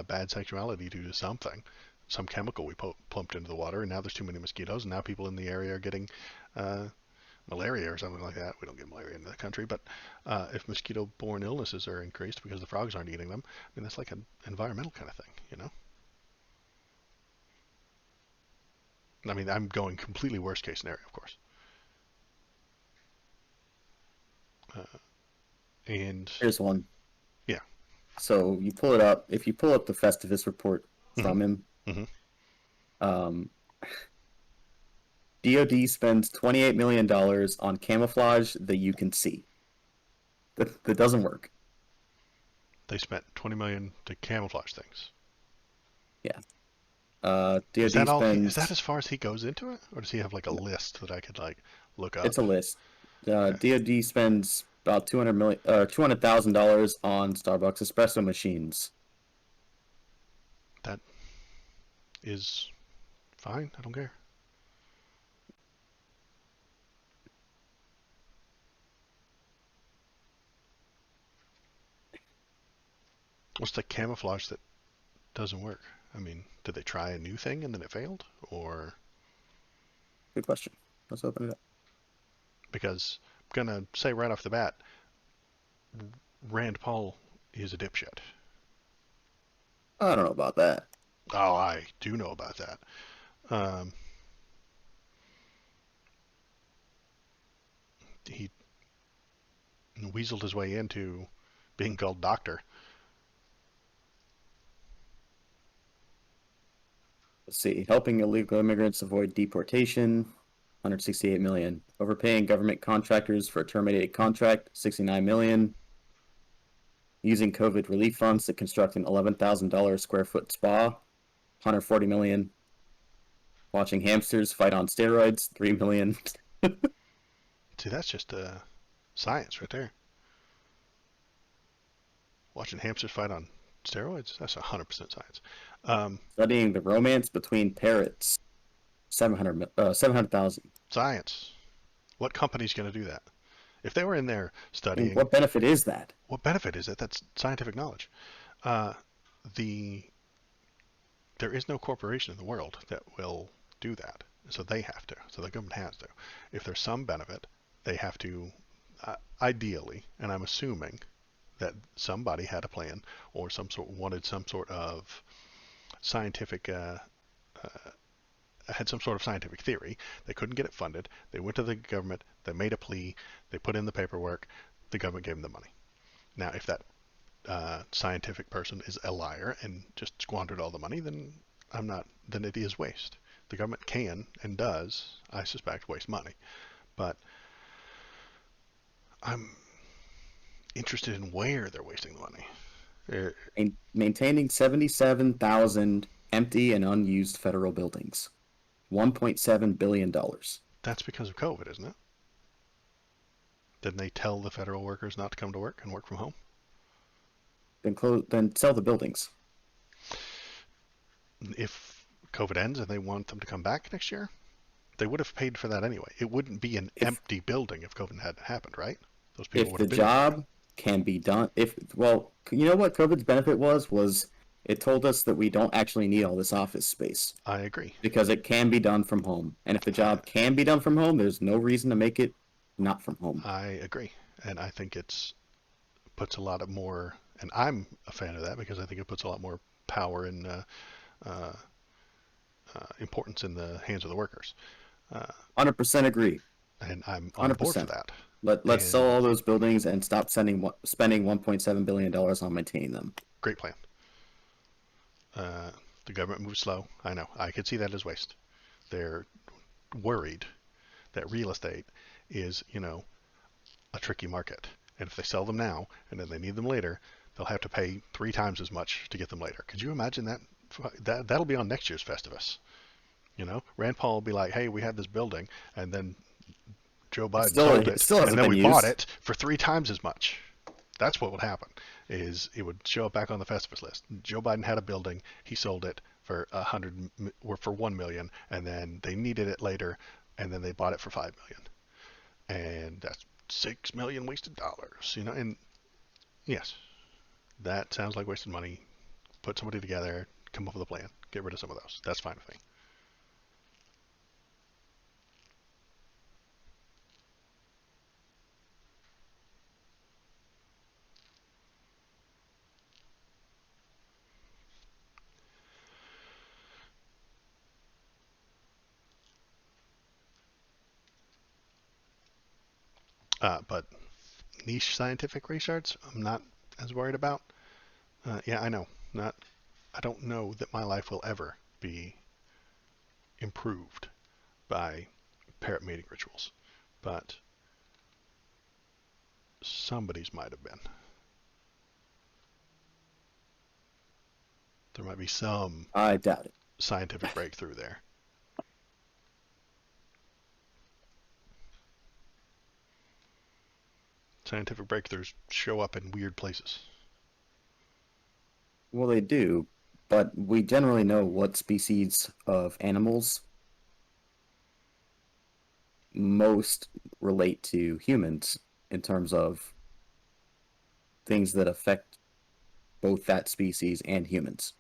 bad sexuality due to something, some chemical we pumped into the water, and now there's too many mosquitoes, and now people in the area are getting uh, malaria or something like that. We don't get malaria in the country, but if mosquito-borne illnesses are increased because the frogs aren't eating them, I mean that's like an environmental kind of thing, you know. I mean, I'm going completely worst case scenario, of course. Uh, and here's one. yeah. So you pull it up. If you pull up the Festivus report Hmm. from him, Hmm. um, DoD spends $28 million on camouflage that you can see. That doesn't work. They spent 20 million to camouflage things. Yeah. Is DoD that all? Is that spends. as far as he goes into it, or does he have like a list that I could like look It's up? a list. Okay, DoD spends about $200,000 on Starbucks espresso machines. that is fine. I don't care. What's the camouflage that doesn't work? I mean, did they try a new thing and then it failed, or Good question. Let's open it up. because I'm gonna say right off the bat, Rand Paul is a dipshit. I don't know about that. Oh, I do know about that. Um, he weaseled his way into being called doctor. Let's see. Helping illegal immigrants avoid deportation, 168 million. Overpaying government contractors for a terminated contract, 69 million. Using COVID relief funds to construct an $11,000 square foot spa, 140 million. Watching hamsters fight on steroids, 3 million. See, that's just science right there. Watching hamsters fight on steroids, that's 100% science. Um, Studying the romance between parrots, 700,000. Science. What company's going to do that? If they were in there And studying, what benefit is that? what benefit is it? That's scientific knowledge. Uh, the There is no corporation in the world that will do that, so they have to. So the government has to. If there's some benefit, they have to. Ideally, and I'm assuming that somebody had a plan or wanted some sort of scientific had some sort of scientific theory. They couldn't get it funded. They went to the government. They made a plea. They put in the paperwork. The government gave them the money. Now, if that scientific person is a liar and just squandered all the money, then I'm not. Then it is waste. The government can and does, I suspect, waste money. But I'm interested in where they're wasting the money. Maintaining 77,000 empty and unused federal buildings, $1.7 billion. That's because of COVID, isn't it? Didn't they tell the federal workers not to come to work and work from home? Then sell the buildings. If COVID ends and they want them to come back next year, they would have paid for that anyway. It wouldn't be an If empty building if COVID hadn't happened, right? Those people if would the have been there. job can be done, if well, you know what COVID's benefit was it told us that we don't actually need all this office space I agree. because it can be done from home. And if the I, job can be done from home, there's no reason to make it not from home. I agree, and I think it's puts a lot of more. And I'm a fan of that because I think it puts a lot more power and uh, importance in the hands of the workers. Uh, 100% agree. and I'm on board for 100%. that. Let's sell And all those buildings and stop spending $1.7 billion on maintaining them. great plan. The government moves slow. I know. I could see that as waste. They're worried that real estate is, a tricky market. And if they sell them now and then they need them later, they'll have to pay 3 times as much to get them later. Could you imagine that? That'll be on next year's Festivus. Rand Paul will be like, "Hey, we had this building, and then Joe Biden sold It it, still and hasn't then been we bought used. it for 3 times as much." That's what would happen. Is it would show up back on the Festivus list. Joe Biden had a building, he sold it for 100 or for 1 million, and then they needed it later, and then they bought it for 5 million, and that's 6 million wasted dollars. And yes, that sounds like wasted money. Put somebody together, come up with a plan, get rid of some of those. That's fine with me. But niche scientific research, I'm not as worried about. Yeah, I know. Not. I don't know that my life will ever be improved by parrot mating rituals, but somebody's might have been. There might be some I doubt it. scientific breakthrough there. Scientific breakthroughs show up in weird places. Well, they do, but we generally know what species of animals most relate to humans in terms of things that affect both that species and humans.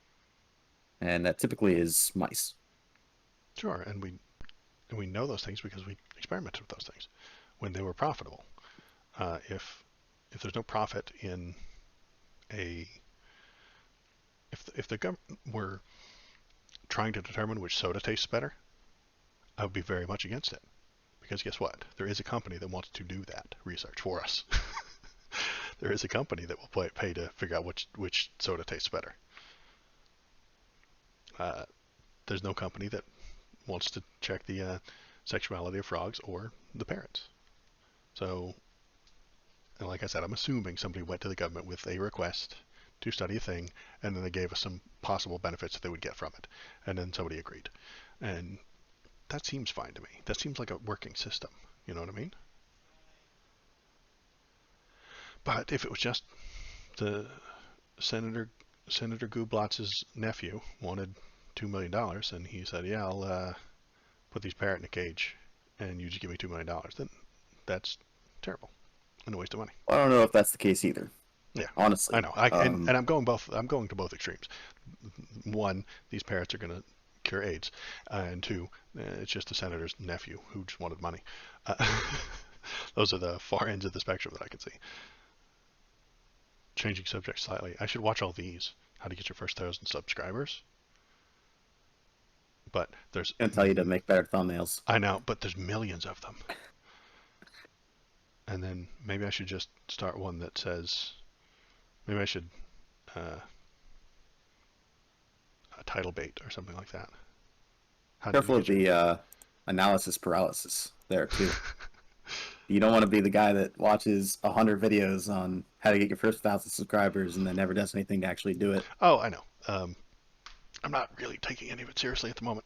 And that typically is mice. Sure, and we know those things because we experimented with those things when they were profitable. If there's no profit in a if the government were trying to determine which soda tastes better, I would be very much against it. Because guess what? There is a company that wants to do that research for us. There is a company that will pay to figure out which soda tastes better. Uh, there's no company that wants to check the sexuality of frogs or the parrots. So, and like I said, I'm assuming somebody went to the government with a request to study a thing, and then they gave us some possible benefits that they would get from it, and then somebody agreed. And that seems fine to me. That seems like a working system. You know what I mean? But if it was just the Senator Gublotz's nephew wanted $2 million, and he said, "Yeah, I'll put these parrot in a cage, and you just give me $2 million," then that's terrible and a waste of money. I don't know if that's the case either, Yeah, I honestly. know. And I'm going both. I'm going to both extremes. One, these parrots are going to cure AIDS, and two, it's just the senator's nephew who just wanted money. Uh, those are the far ends of the spectrum that I can see. Changing subject slightly. I should watch all these. How to get your first 1,000 subscribers. But there's. Gonna tell you to make better thumbnails. I know, but there's millions of them. And then maybe I should just start one that says. Maybe I should. A title bait or something like that. How do you Careful of get your. the analysis paralysis there too. You don't want to be the guy that watches 100 videos on how to get your first 1,000 subscribers and then never does anything to actually do it. Oh, I know. I'm not really taking any of it seriously at the moment.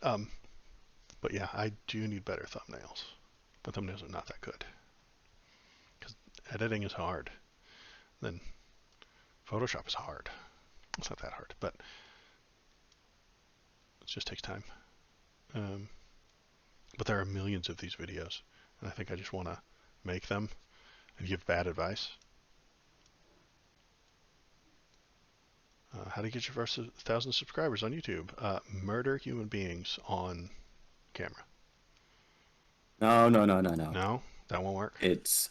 But yeah, I do need better thumbnails. But thumbnails are not that good. Because editing is hard. Then Photoshop is hard. It's not that hard, but it just takes time. But there are millions of these videos, and I think I just want to make them and give bad advice. How to get your first 1,000 subscribers on YouTube? Murder human beings on camera. No, no, no, no, no. No, that won't work. It's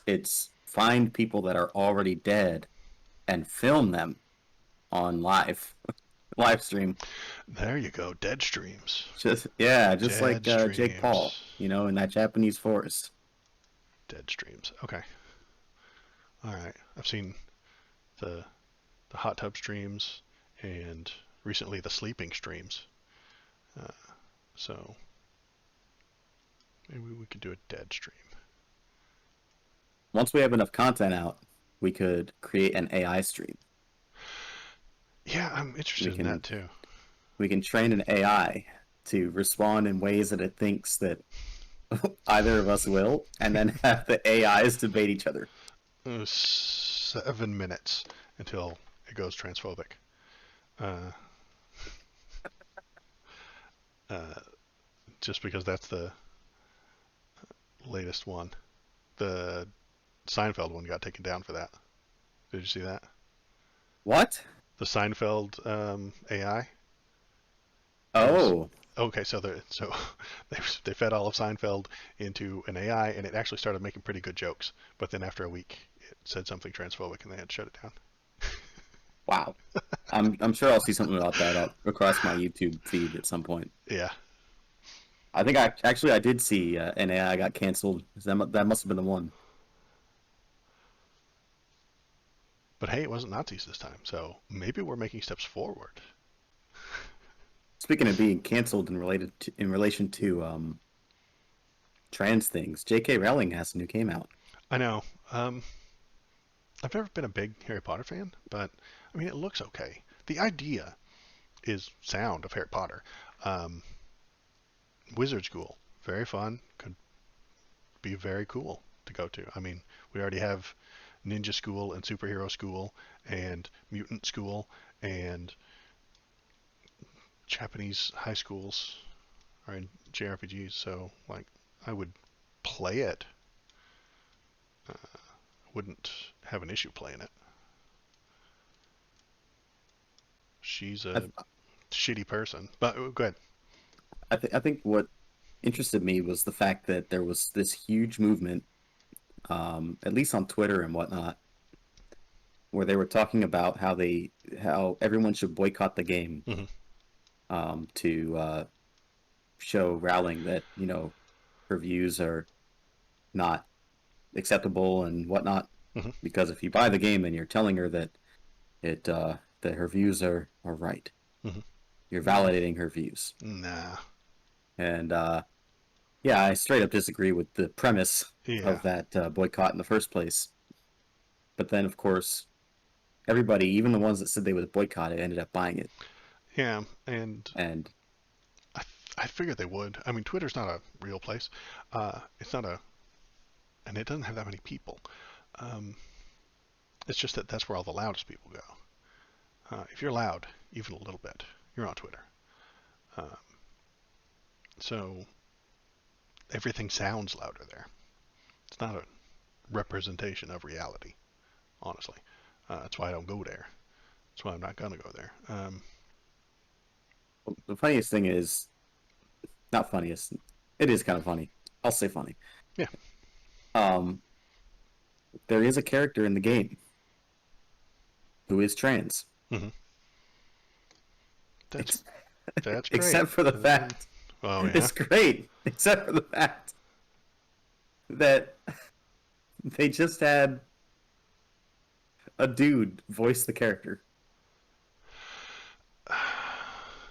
find people that are already dead and film them on live stream. There you go, dead streams. Just like Dead Jake Paul, streams. in that Japanese forest. Dead streams. Okay. All right. I've seen the hot tub streams and recently the sleeping streams. So maybe we could do a dead stream. Once we have enough content out, we could create an AI stream. Yeah, I'm We interested in that can too. we can train an AI to respond in ways that it thinks that either of us will, and then have the AIs debate each other. 7 minutes until it goes transphobic. Uh, uh, just because that's the latest one. The Seinfeld one got taken down for that. Did you see that? What? The Seinfeld AI. It was Oh, okay. So they fed all of Seinfeld into an AI, and it actually started making pretty good jokes. But then after a week, it said something transphobic, and they had to shut it down. wow. I'm sure I'll see something about that up across my YouTube feed at some point. Yeah, I think I did see an AI got canceled. That must have been the one. but hey, it wasn't Nazis this time, so maybe we're making steps forward. Speaking of being canceled in relation to trans things, J.K. Rowling has a new came out. I know. I've never been a big Harry Potter fan, but I mean, it looks okay. The idea is sound of Harry Potter. Um, Wizard School, very fun. Could be very cool to go to. I mean, we already have Ninja School and Superhero School and Mutant School and Japanese high schools are in JRPGs. So, like, I would play it. Wouldn't have an issue playing it. She's I a shitty person, but go ahead. I think what interested me was the fact that there was this huge movement, at least on Twitter and whatnot, where they were talking about how everyone should boycott the game Hmm. to show Rowling that her views are not acceptable and whatnot. Hmm. Because if you buy the game, then you're telling her that that her views are right. Hmm. You're validating her views. Nah. And yeah, I straight up disagree with the premise Yeah. of that boycott in the first place. But then, of course, everybody, even the ones that said they would boycott it, ended up buying it. Yeah, and And I figured they would. I mean, Twitter's not a real place. It's not a, and it doesn't have that many people. Um, it's just that that's where all the loudest people go. If you're loud, even a little bit, you're on Twitter. Um, so everything sounds louder there. It's not a representation of reality, honestly. That's why I don't go there. That's why I'm not gonna go there. the funniest thing is, not funniest, it is kind of funny. I'll say funny. Yeah. Um, there is a character in the game who is trans. Hmm. That's Ex- that's great. except for the fact, Oh yeah. it's great, except for the fact that they just had a dude voice the character.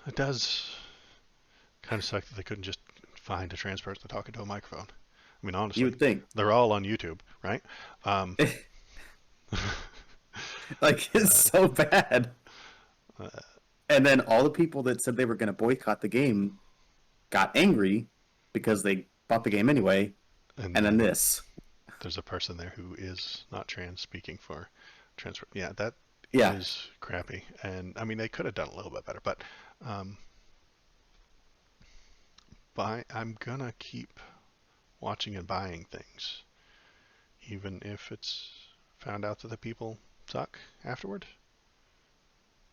It does kind of suck that they couldn't just find a trans person to talk into a microphone. I mean, You honestly, would think. they're all on YouTube, right? Um, Like, it's uh, so bad. uh, And then all the people that said they were going to boycott the game got angry because they bought the game anyway. and And then then this. there's a person there who is not trans speaking for trans. Yeah, that Yeah. is crappy. And I mean, they could have done a little bit better, but um, I'm gonna keep watching and buying things, even if it's found out that the people suck afterward.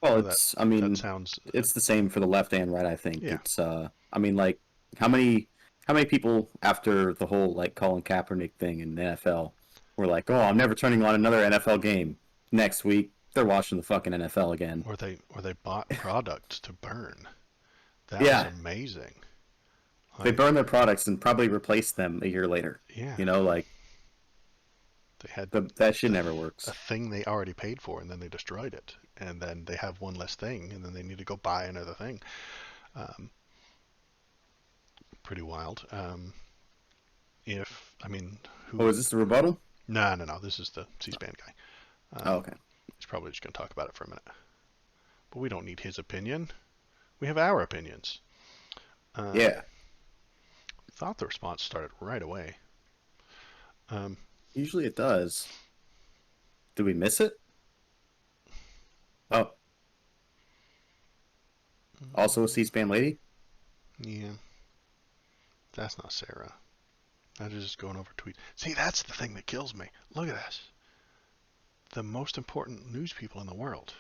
Well, I know I that mean, sounds, it's the same for the left and right, I think. yeah. I mean, like, how many, how many people after the whole, like, Colin Kaepernick thing in the NFL were like, oh, I'm never turning on another NFL game. Next week, they're watching the fucking NFL again. Or they bought products to burn. That was Yeah. amazing. They Like, burn their products and probably replace them a year later. yeah, Like, they had that shit a, never a works. thing they already paid for, and then they destroyed it, and then they have one less thing, and then they need to go buy another thing. Um, Pretty wild. If I mean, Oh, who? is this the rebuttal? No, no, no. This is the C-SPAN guy. Oh, okay. He's probably just going to talk about it for a minute. But we don't need his opinion. We have our opinions. Yeah. Thought the response started right away. Usually it does. Did we miss it? Oh, also a C-SPAN lady? Yeah, that's not Sarah. That is just going over tweets. See, that's the thing that kills me. Look at this. The most important news people in the world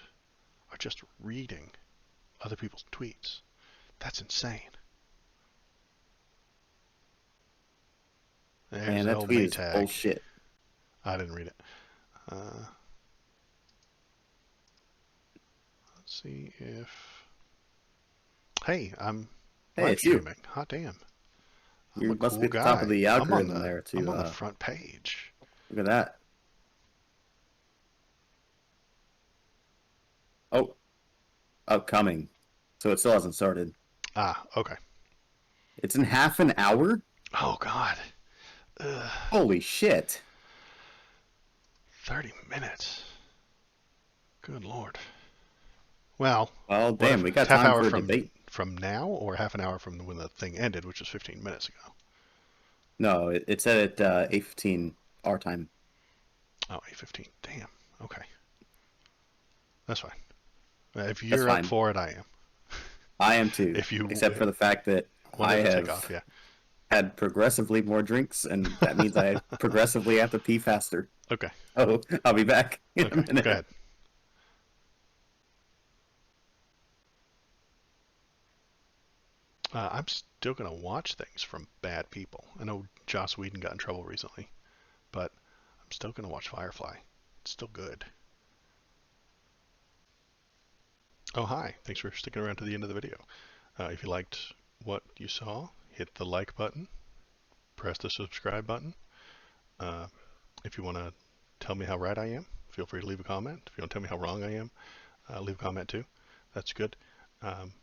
are just reading other people's tweets. That's insane. There's Man, the that old tweet is Maytag. bullshit. I didn't read it. Let's see if... Hey, I'm Hey, live it's you. streaming. Hot damn. I'm a You must be cool at the top of guy. the algorithm there I'm to on the front page. look at that. Oh, upcoming. So it still hasn't started. Ah, okay. It's in half an hour? Oh God. Ugh, Holy shit. 30 minutes. Good Lord. Well, Well, what damn, if we it's got half time hour for a debate. from now, or half an hour from when the thing ended, which was 15 minutes ago? No, it said at 8:15 our time. Oh, 8:15. Damn. Okay, that's fine. If That's you're up fine. for it, I am. I am too, If you except for the fact that I wanted to take off, have yeah. had progressively more drinks, and that means I progressively have to pee faster. Okay. Oh, I'll be back in a Okay. Go minute. ahead. I'm still gonna watch things from bad people. I know Joss Whedon got in trouble recently, but I'm still gonna watch Firefly. It's still good. Oh, hi. Thanks for sticking around to the end of the video. If you liked what you saw, hit the like button, press the subscribe button. Uh, if you want to tell me how right I am, feel free to leave a comment. If you want to tell me how wrong I am, leave a comment too. That's good. Um,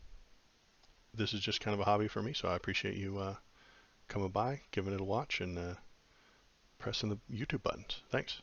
this is just kind of a hobby for me, so I appreciate you coming by, giving it a watch, and pressing the YouTube buttons. Thanks.